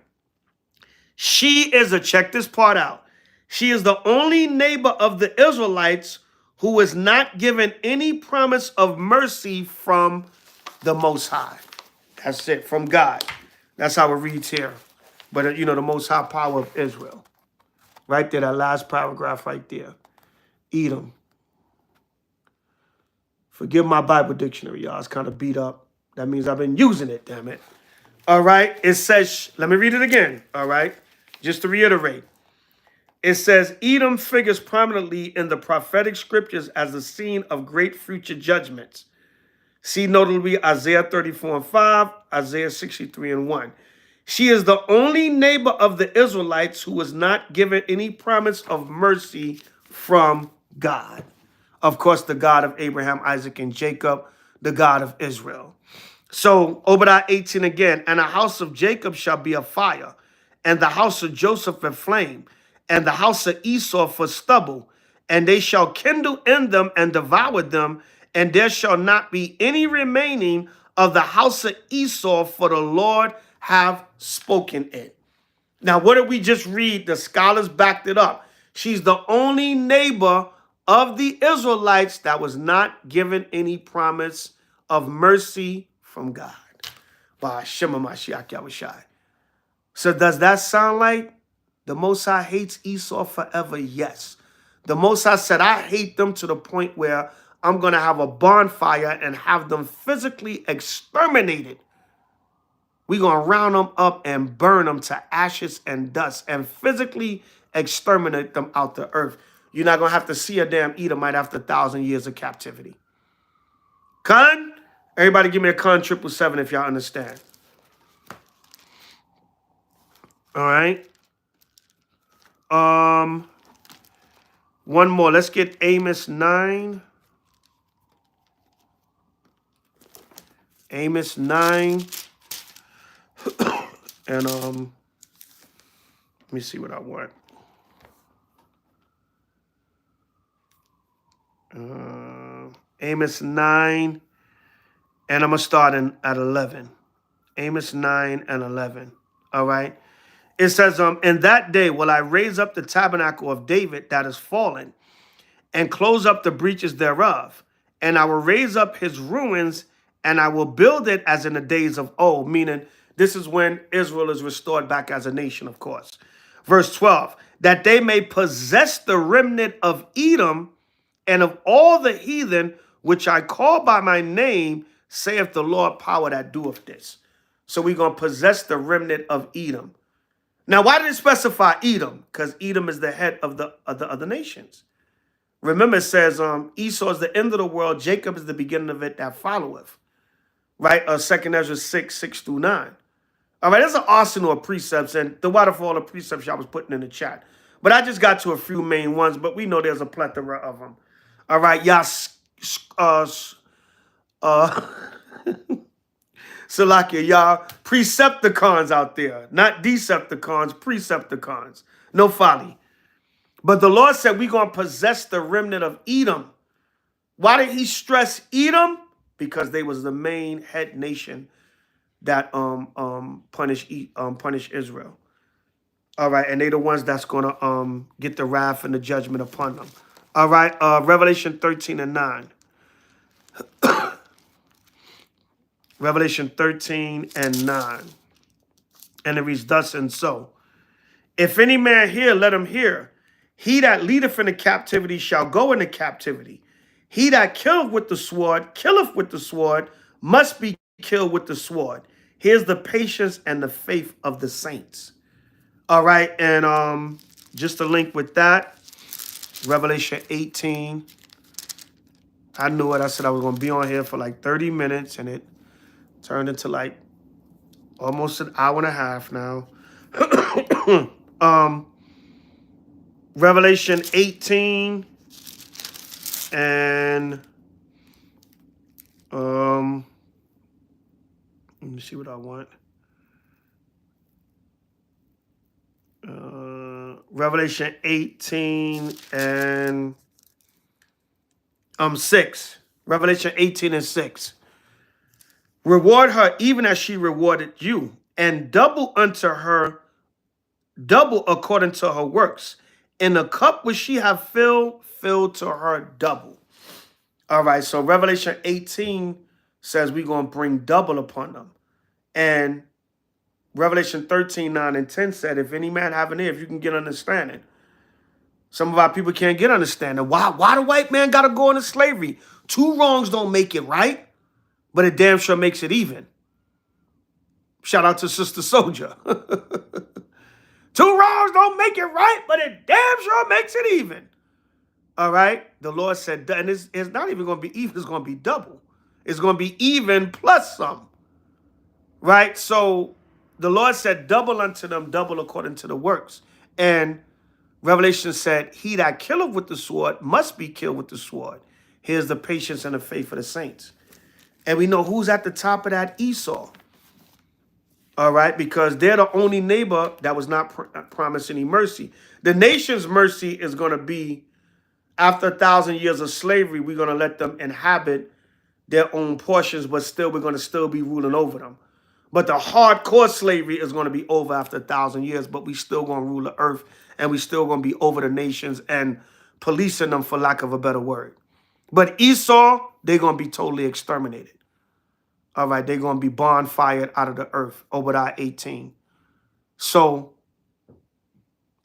She is check this part out. She is the only neighbor of the Israelites who is not given any promise of mercy from the Most High. That's it, from God. That's how it reads here. But, the Most High power of Israel. Right there, that last paragraph right there. Edom. Forgive my Bible dictionary, y'all. It's kind of beat up. That means I've been using it, damn it. All right. It says, let me read it again. All right. Just to reiterate. It says, Edom figures prominently in the prophetic scriptures as the scene of great future judgments. See notably Isaiah 34:5, Isaiah 63:1. She is the only neighbor of the Israelites who was not given any promise of mercy from God. Of course, the God of Abraham, Isaac, and Jacob, the God of Israel. So, Obadiah 18 again, and the house of Jacob shall be a fire, and the house of Joseph a flame, and the house of Esau for stubble, and they shall kindle in them and devour them, and there shall not be any remaining of the house of Esau, for the Lord have spoken it. Now, what did we just read? The scholars backed it up. She's the only neighbor of the Israelites that was not given any promise of mercy from God. By Shema Mashiach Yahushai. So does that sound like the Most High hates Esau forever? Yes. The Most High said, I hate them to the point where I'm going to have a bonfire and have them physically exterminated. We're going to round them up and burn them to ashes and dust and physically exterminate them out the earth. you're not going to have to see a damn Edomite after 1,000 years of captivity. Con? Everybody give me a con 777 if y'all understand. All right. One more. Let's get Amos 9. Amos 9. And let me see what I want. Amos 9. And I'm going to start at 11. Amos 9 and 11. All right. It says, in that day will I raise up the tabernacle of David that is fallen, and close up the breaches thereof. And I will raise up his ruins, and I will build it as in the days of old. Meaning, this is when Israel is restored back as a nation, of course. Verse 12, that they may possess the remnant of Edom and of all the heathen, which I call by my name, saith the Lord power that doeth this. So we're going to possess the remnant of Edom. Now, why did it specify Edom? Because Edom is the head of the other nations. Remember, it says Esau is the end of the world. Jacob is the beginning of it that followeth. Right? 2 Ezra 6 through 9. All right, there's an arsenal of precepts, and the waterfall of precepts y'all was putting in the chat. But I just got to a few main ones, but we know there's a plethora of them. All right, y'all, Salakia, y'all, Precepticons out there, not Decepticons, Precepticons. No folly. But the Lord said we're going to possess the remnant of Edom. Why did he stress Edom? Because they was the main head nation that punish Israel. All right, and they the ones that's going to get the wrath and the judgment upon them. All right, Revelation 13 and 9. Revelation 13 and 9. And it reads thus and so. If any man hear, let him hear. He that leadeth in the captivity shall go into captivity. He that killeth with the sword, must be killed with the sword. Here's the patience and the faith of the saints. All right, and just a link with that, Revelation 18. I knew it. I said I was going to be on here for like 30 minutes, and it turned into like almost an hour and a half now. Revelation 18 and let me see what I want. Revelation 18 and 6. Revelation 18 and 6. Reward her even as she rewarded you, and double unto her, double according to her works. In the cup which she have filled, fill to her double. All right, so Revelation 18 says we're going to bring double upon them. And Revelation 13, 9, and 10 said, if any man have an ear, if you can get understanding. Some of our people can't get understanding. Why the white man got to go into slavery? Two wrongs don't make it right, but it damn sure makes it even. Shout out to Sister Soldier. Two wrongs don't make it right, but it damn sure makes it even. All right? The Lord said, and it's not even going to be even, it's going to be double. It's going to be even plus some. Right? So the Lord said, double unto them, double according to the works. And Revelation said, he that killeth with the sword must be killed with the sword. Here's the patience and the faith of the saints. And we know who's at the top of that, Esau. All right, because they're the only neighbor that was not promised any mercy. The nation's mercy is going to be after 1,000 years of slavery, we're going to let them inhabit their own portions, but still we're going to still be ruling over them. But the hardcore slavery is going to be over after 1,000 years, but we still going to rule the earth, and we still going to be over the nations and policing them, for lack of a better word. But Esau, they're going to be totally exterminated. All right, they're going to be bonfired out of the earth, Obadiah 18. So,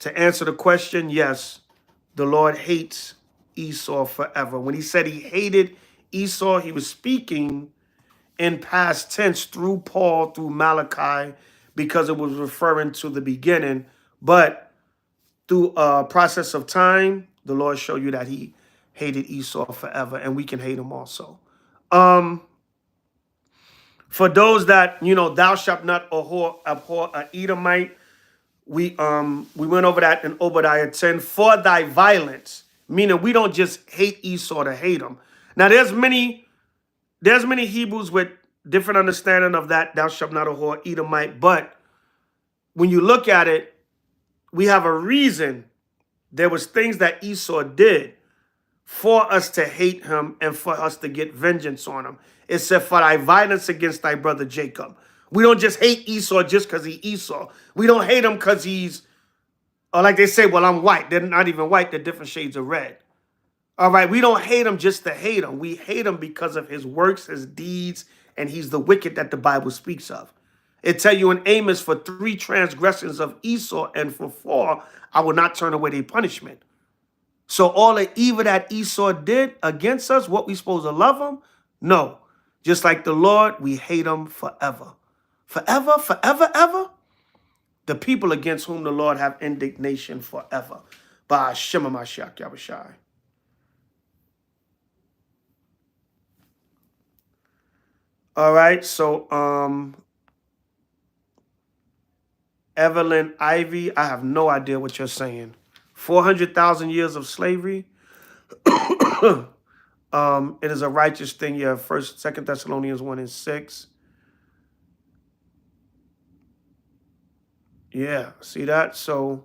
to answer the question, yes, the Lord hates Esau forever. When he said he hated Esau, he was speaking in past tense through Paul, through Malachi, because it was referring to the beginning. But through a process of time, the Lord show you that he hated Esau forever, and we can hate him also. Um, for those that, thou shalt not abhor a Edomite, we went over that in Obadiah 10. For thy violence, meaning we don't just hate Esau to hate him. Now there's many Hebrews with different understanding of that, thou shalt not abhor Edomite, but when you look at it, we have a reason. There was things that Esau did for us to hate him and for us to get vengeance on him. It said, for thy violence against thy brother Jacob. We don't just hate Esau just because he's Esau. We don't hate him because he's, or like they say, well, I'm white. They're not even white. They're different shades of red. All right, we don't hate him just to hate him. We hate him because of his works, his deeds, and he's the wicked that the Bible speaks of. It tell you in Amos, for 3 transgressions of Esau, and for 4, I will not turn away their punishment. So all the evil that Esau did against us, what we supposed to love him? No. Just like the Lord, we hate him forever. Forever, forever, ever? The people against whom the Lord have indignation forever. By Shema Mashiach Yahushai. All right, so Evelyn Ivy, I have no idea what you're saying. 400,000 years of slavery. It is a righteous thing. Yeah, 2 Thessalonians 1 and 6. Yeah, see that? So,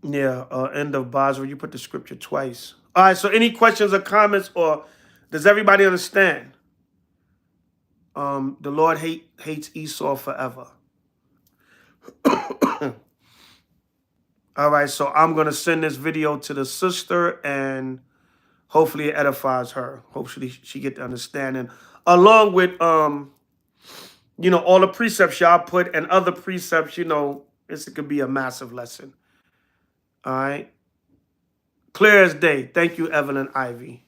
yeah, end of Basra. You put the scripture twice. All right, so any questions or comments, or does everybody understand? The Lord hates Esau forever. All right, so I'm going to send this video to the sister, and hopefully it edifies her. Hopefully she get the understanding. Along with, all the precepts y'all put and other precepts, this could be a massive lesson. All right. Clear as day. Thank you, Evelyn Ivy.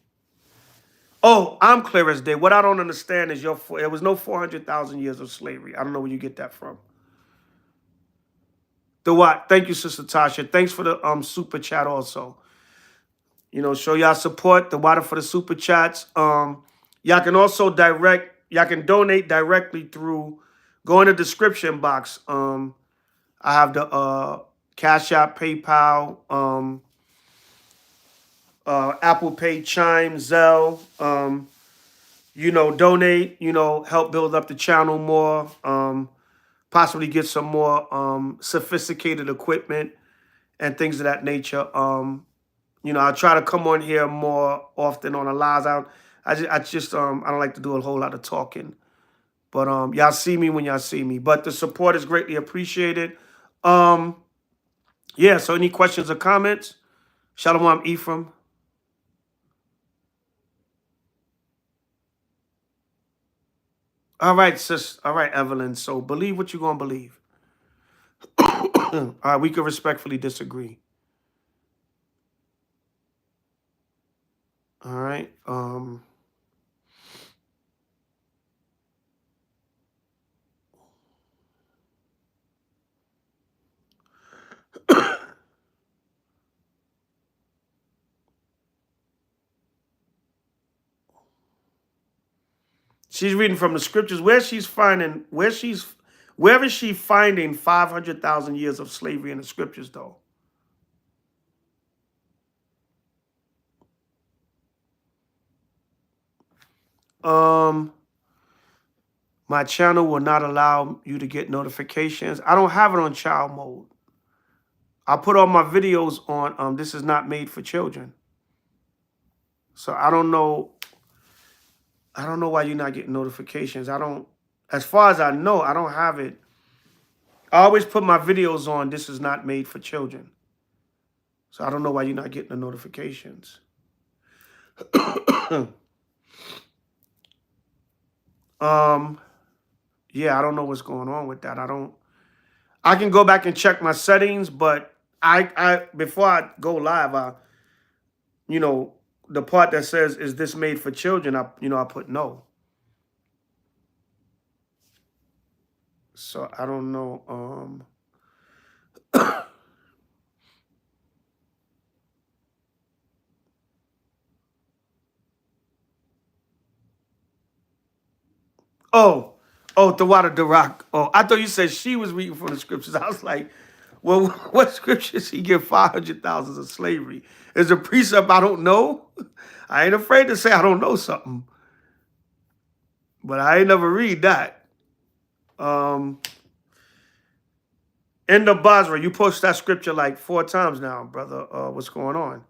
Oh, I'm clear as day. What I don't understand is there was no 400,000 years of slavery. I don't know where you get that from. The what? Thank you, Sister Tasha. Thanks for the super chat also. Show y'all support. The water for the super chats. Y'all can also y'all can donate directly through, go in the description box. I have the Cash App, PayPal, Apple Pay, Chime, Zelle. Donate, help build up the channel more, possibly get some more sophisticated equipment and things of that nature. I try to come on here more often on the lives. I don't like to do a whole lot of talking. But y'all see me when y'all see me. But the support is greatly appreciated. Yeah, so any questions or comments? Shalom, Ephraim. All right, sis. All right, Evelyn. So believe what you're going to believe. All right, we could respectfully disagree. All right. She's reading from the scriptures. Where is she finding 500,000 years of slavery in the scriptures, though? My channel will not allow you to get notifications. I don't have it on child mode. I put all my videos on this is not made for children. So I don't know why you're not getting notifications. As far as I know, I don't have it. I always put my videos on this is not made for children. So I don't know why you're not getting the notifications. Yeah, I don't know what's going on with that. I can go back and check my settings, but I before I go live, the part that says, is this made for children? I put no. So I don't know. Oh, the water, the rock. Oh, I thought you said she was reading from the scriptures. I was like, well, what scriptures he give 500,000 of slavery? Is a precept I don't know? I ain't afraid to say I don't know something. But I ain't never read that. In the Basra, you post that scripture like 4 times now, brother. What's going on?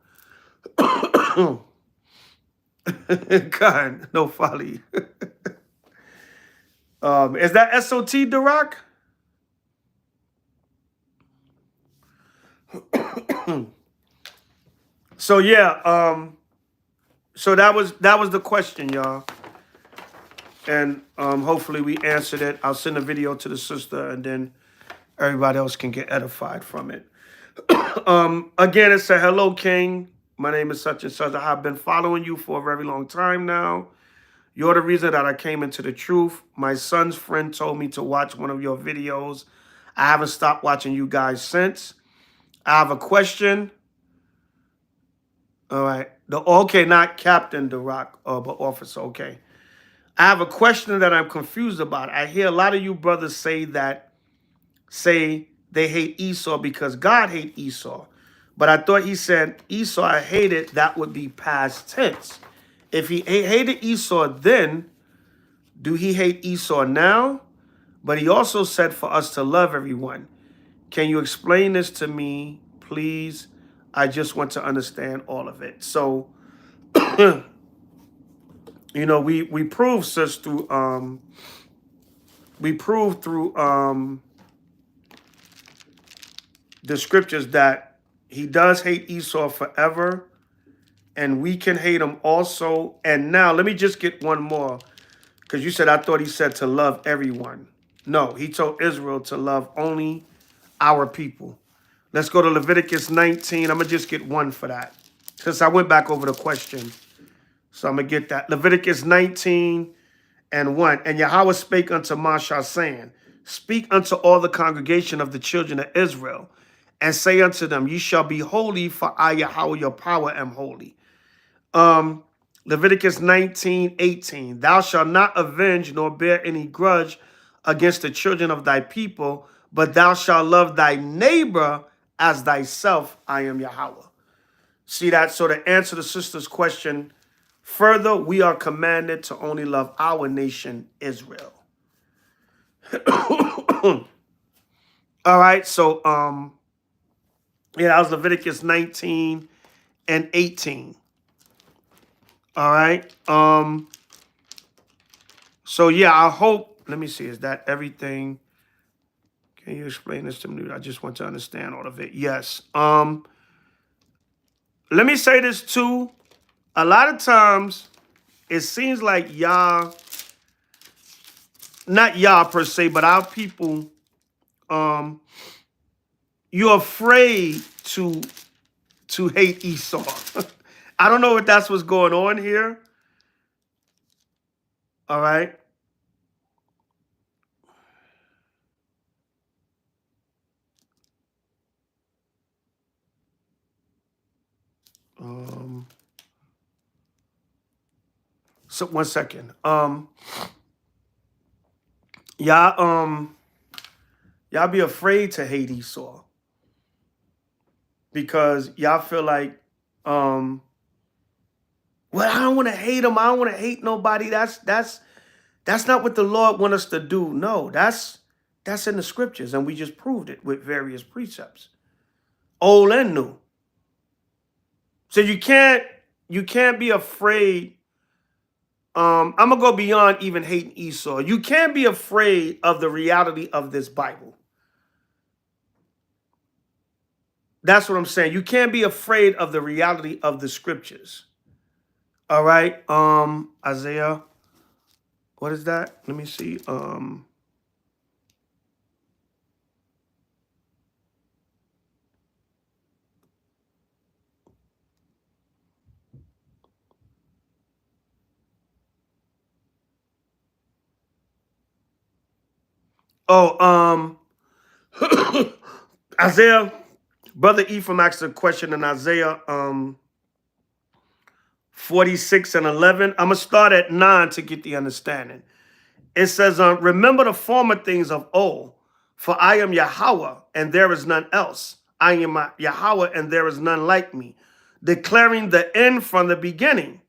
God, no folly. Is that SOT, Dirac? So yeah, so that was the question, y'all. And hopefully we answered it. I'll send a video to the sister and then everybody else can get edified from it. Again, it said, hello, King. My name is such and such. I have been following you for a very long time now. You're the reason that I came into the truth. My son's friend told me to watch one of your videos. I haven't stopped watching you guys since. I have a question. All right. Okay, not Captain Dirac, but officer. Okay. I have a question that I'm confused about. I hear a lot of you brothers say they hate Esau because God hates Esau. But I thought he said Esau I hated, that would be past tense. If he hated Esau then, do he hate Esau now? But he also said for us to love everyone. Can you explain this to me, please? I just want to understand all of it. So, you know, we prove, sis, through the scriptures that he does hate Esau forever, and we can hate him also. And now let me just get one more, because you said I thought he said to love everyone. No, he told Israel to love only our people. Let's go to Leviticus 19. I'm gonna just get one for that, since I went back over the question. So I'm gonna get that. Leviticus 19 and 1. And Yahweh spake unto Moshe, saying, speak unto all the congregation of the children of Israel, and say unto them, ye shall be holy, for I, Yahweh, your power, am holy. Leviticus 19:18. Thou shalt not avenge nor bear any grudge against the children of thy people, but thou shalt love thy neighbor as thyself. I am Yahweh. See that? So to answer the sister's question further, we are commanded to only love our nation, Israel. All right. So, yeah, that was Leviticus 19 and 18. All right. So yeah, I hope, let me see, is that everything? Can you explain this to me? I just want to understand all of it. Yes. Let me say this too. A lot of times it seems like y'all, not y'all per se, but our people, you're afraid to hate Esau. I don't know if that's what's going on here. All right. So 1 second. Y'all be afraid to hate Esau because y'all feel like, well, I don't want to hate him. I don't want to hate nobody. That's not what the Lord wants us to do. No, that's in the scriptures, and we just proved it with various precepts, old and new. So you can't be afraid. I'm gonna go beyond even hating Esau. You can't be afraid of the reality of this Bible. That's what I'm saying. You can't be afraid of the reality of the scriptures. All right. Isaiah. What is that? Let me see. Isaiah, Brother Ephraim asked a question in Isaiah 46 and 11. I'm going to start at 9 to get the understanding. It says, remember the former things of old, for I am Yahweh, and there is none else. I am Yahweh, and there is none like me, declaring the end from the beginning.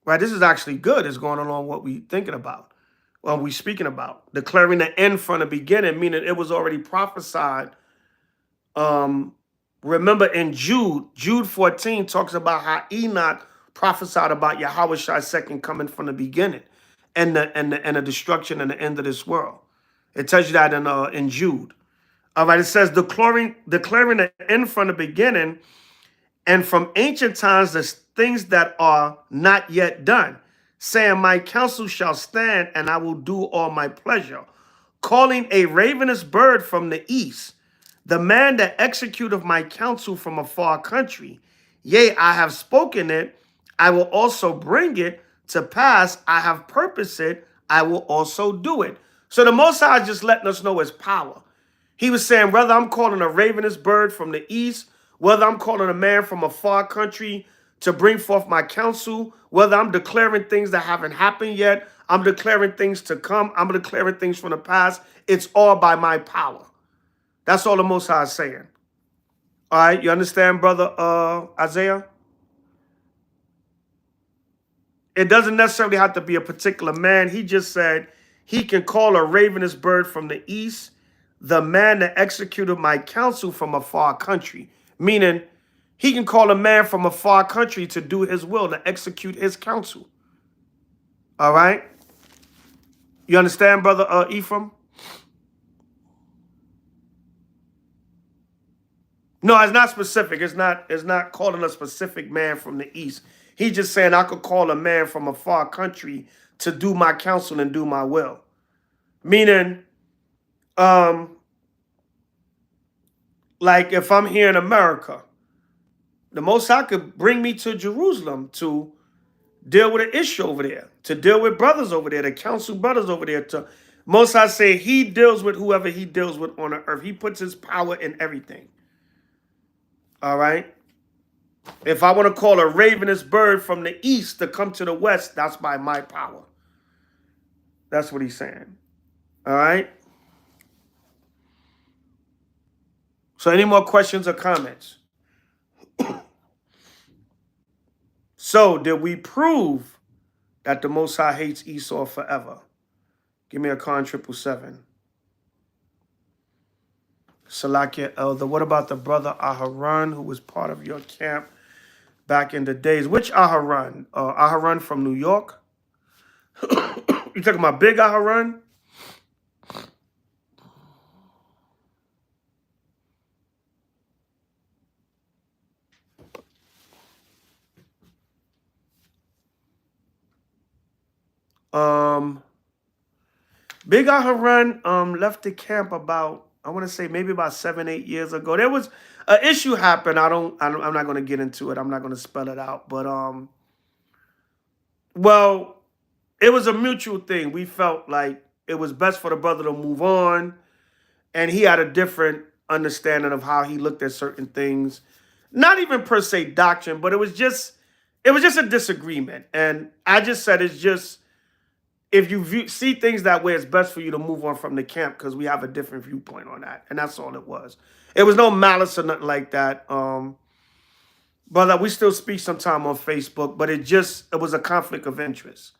Right? This is actually good. It's going along what we thinking about, what we speaking about. Declaring the end from the beginning, meaning it was already prophesied. Remember in Jude 14 talks about how Enoch prophesied about Yahweh's second coming from the beginning, and the destruction and the end of this world. It tells you that in Jude. All right, it says declaring the end from the beginning, and from ancient times the things that are not yet done, saying, my counsel shall stand, and I will do all my pleasure, calling a ravenous bird from the east, the man that executeth my counsel from a far country. Yea, I have spoken it, I will also bring it to pass. I have purposed it, I will also do it. So the Most High is just letting us know his power. He was saying, whether I'm calling a ravenous bird from the east, whether I'm calling a man from a far country to bring forth my counsel, whether I'm declaring things that haven't happened yet, I'm declaring things to come, I'm declaring things from the past, it's all by my power. That's all the Most High is saying. All right, you understand, brother Isaiah? It doesn't necessarily have to be a particular man. He just said he can call a ravenous bird from the east, the man that executed my counsel from a far country. Meaning, he can call a man from a far country to do his will, to execute his counsel. All right? You understand, brother Ephraim? No, it's not specific. It's not calling a specific man from the east. He's just saying I could call a man from a far country to do my counsel and do my will. Meaning, like if I'm here in America, the Most High could bring me to Jerusalem to deal with an issue over there, to deal with brothers over there, to counsel brothers over there. To Most High say he deals with whoever he deals with on the earth. He puts his power in everything. All right. If I want to call a ravenous bird from the east to come to the west, that's by my power. That's what he's saying. All right. So any more questions or comments? So did we prove that the Most High hates Esau forever? Give me a con 777. Salakia Elder. What about the brother Aharon who was part of your camp back in the days? Which Aharon? Aharon from New York? You talking about big Aharon? Big Aharon left the camp about, I want to say maybe about 7-8 years ago. There was an issue happened. I'm not going to get into it. I'm not going to spell it out. But well, it was a mutual thing. We felt like it was best for the brother to move on, and he had a different understanding of how he looked at certain things. Not even per se doctrine, but it was just a disagreement. And I just said it's just, if you see things that way, it's best for you to move on from the camp because we have a different viewpoint on that. And that's all it was. It was no malice or nothing like that. But we still speak sometime on Facebook, but it was a conflict of interest.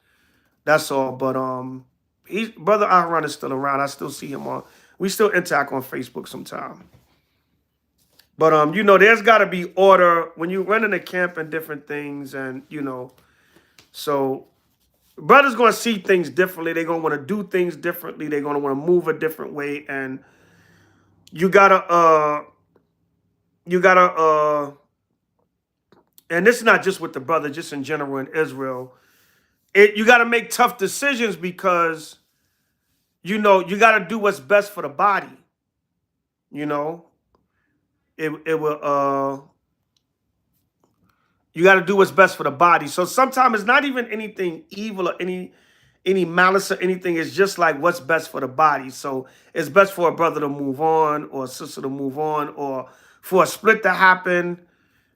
That's all. But brother Aharon is still around. I still see him we still interact on Facebook sometime. But there's got to be order when you run in a camp and different things, and so brothers going to see things differently. They're going to want to do things differently. They're going to want to move a different way. And you gotta, and this is not just with the brother, just in general in Israel. You got to make tough decisions because, you got to do what's best for the body. It will, you got to do what's best for the body. So sometimes it's not even anything evil or any malice or anything. It's just like what's best for the body. So it's best for a brother to move on or a sister to move on or for a split to happen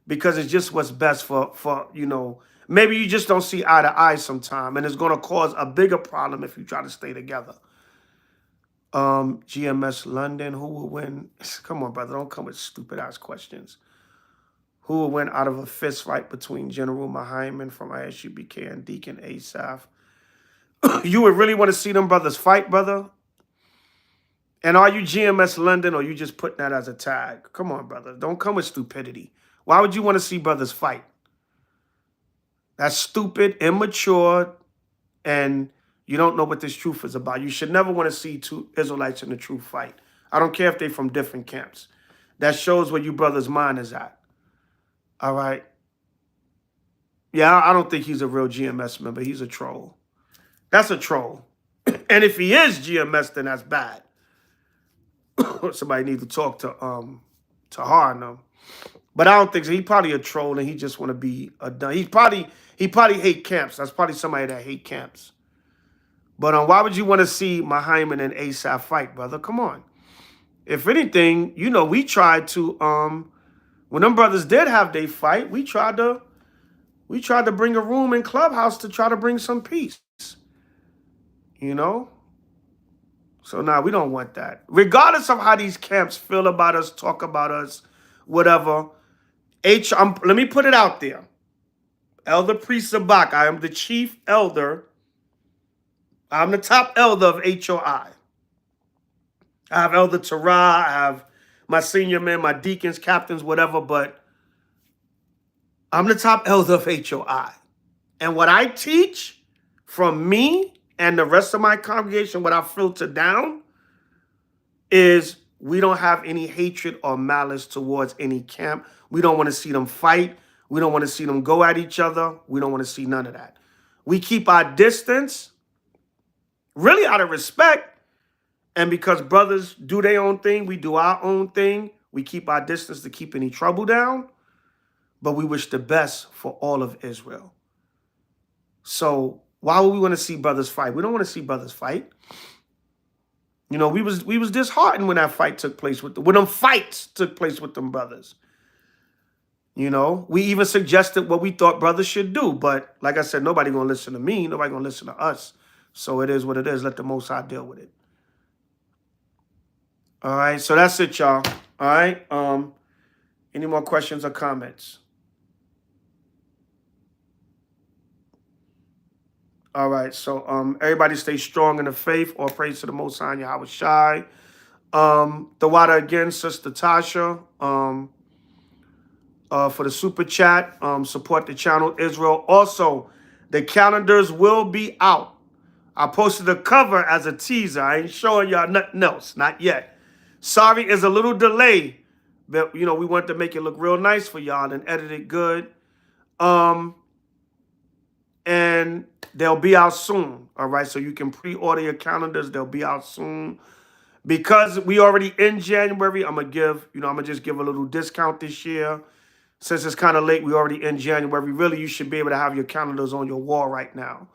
because it's just what's best for. Maybe you just don't see eye to eye sometime, and it's going to cause a bigger problem if you try to stay together. GMS London, who will win? Come on, brother, don't come with stupid ass questions. Who will win out of a fist fight between General Mahaiman from ISUBK and Deacon Asaph? You would really want to see them brothers fight, brother? And are you GMS London, or you just putting that as a tag? Come on, brother. Don't come with stupidity. Why would you want to see brothers fight? That's stupid, immature, and you don't know what this truth is about. You should never want to see two Israelites in the truth fight. I don't care if they're from different camps. That shows where you brothers' mind is at. All right? Yeah, I don't think he's a real GMS member. He's a troll. That's a troll. And if he is GMS, then that's bad. Somebody needs to talk to Harnum. But I don't think so. He probably a troll, and he just want to be a done. He probably hate camps. That's probably somebody that hate camps. But why would you want to see Mahaiman and Asaph fight, brother? Come on. If anything, you know, we tried to when them brothers did have their fight, we tried to bring a room in Clubhouse to try to bring some peace. You know? So now we don't want that. Regardless of how these camps feel about us, talk about us, whatever. Let me put it out there. Elder Priest Zabak, I am the chief elder. I'm the top elder of H.O.I. I have Elder Terah, I have my senior men, my deacons, captains, whatever, but I'm the top elder of H.O.I. And what I teach from me and the rest of my congregation, what I filter down, is we don't have any hatred or malice towards any camp. We don't want to see them fight. We don't want to see them go at each other. We don't want to see none of that. We keep our distance, really out of respect. And because brothers do their own thing, we do our own thing. We keep our distance to keep any trouble down. But we wish the best for all of Israel. So why would we want to see brothers fight? We don't want to see brothers fight. You know, we was disheartened when that fight took place when them fights took place with them brothers. You know, we even suggested what we thought brothers should do. But like I said, nobody gonna listen to me. Nobody gonna listen to us. So it is what it is. Let the Most High deal with it. All right, so that's it, y'all. All right. Any more questions or comments? All right, so everybody stay strong in the faith. All praise to the Most High, H.O.I. The water again, Sister Tasha. For the super chat, support the channel, Israel. Also, the calendars will be out. I posted a cover as a teaser. I ain't showing y'all nothing else, not yet. Sorry, it's a little delay, but you know we want to make it look real nice for y'all and edit it good. And they'll be out soon. All right, so you can pre-order your calendars. They'll be out soon. Because we already in January, I'm gonna just give a little discount this year. Since it's kind of late, we already in January. Really, you should be able to have your calendars on your wall right now.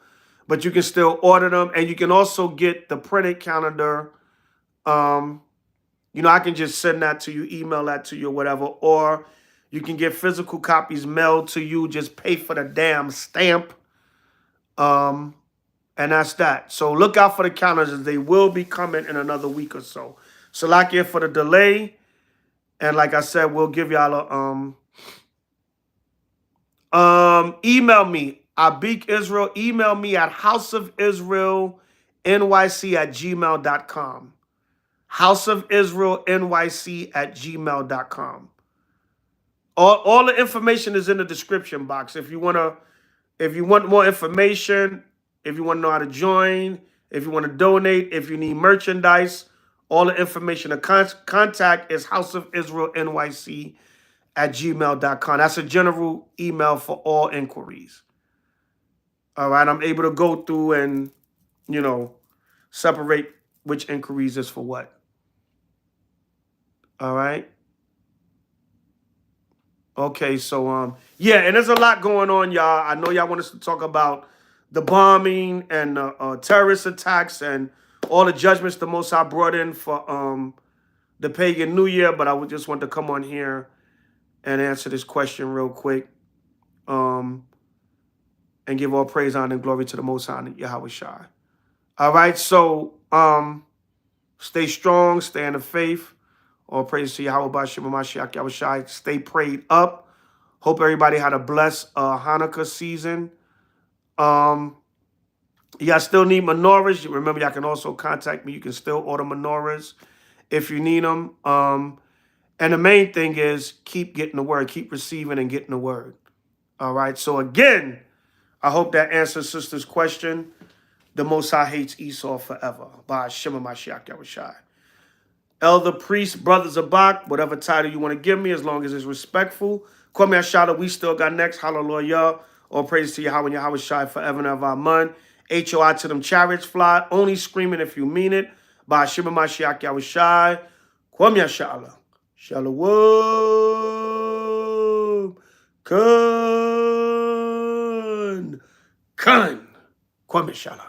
But you can still order them, and you can also get the printed calendar. You know, I can just send that to you, email that to you, or whatever. Or you can get physical copies mailed to you. Just pay for the damn stamp. And that's that. So look out for the calendars. They will be coming in another week or so. So like here for the delay. And like I said, we'll give y'all a email me, Abik Israel. Email me at houseofisraelnyc@gmail.com. houseofisraelnyc@gmail.com. All the information is in the description box. If you want more information, if you want to know how to join, if you want to donate, if you need merchandise, all the information. The contact is houseofisraelnyc@gmail.com. That's a general email for all inquiries. All right, I'm able to go through and, you know, separate which inquiries is for what. All right. Okay, so yeah, and there's a lot going on, y'all. I know y'all want us to talk about the bombing and terrorist attacks and all the judgments the Most High brought in for the pagan New Year, but I would just want to come on here and answer this question real quick. and give all praise, honor, and glory to the Most High, Yahweh Shai. All right, so stay strong, stay in the faith. All praise to Yahweh B'Shem Mashiach Yahweh Shai. Stay prayed up. Hope everybody had a blessed Hanukkah season. Y'all still need menorahs. Remember, y'all can also contact me. You can still order menorahs if you need them. And the main thing is keep getting the word, keep receiving and getting the word. All right. So again, I hope that answers sister's question. The Most High hates Esau forever. By Shema Mashiach Yahushai. Elder, priest, brothers of Bach, whatever title you want to give me, as long as it's respectful. Call me a shout out. We still got next. Hallelujah. All praise to Yahweh and Yahweh Shai forever and ever. Amen. H.O.I to them chariots fly. Only screaming if you mean it. By Shema Mashiach Yahweh Shai. Call me a shout out. Shalom. Kun. Kwame Shalom.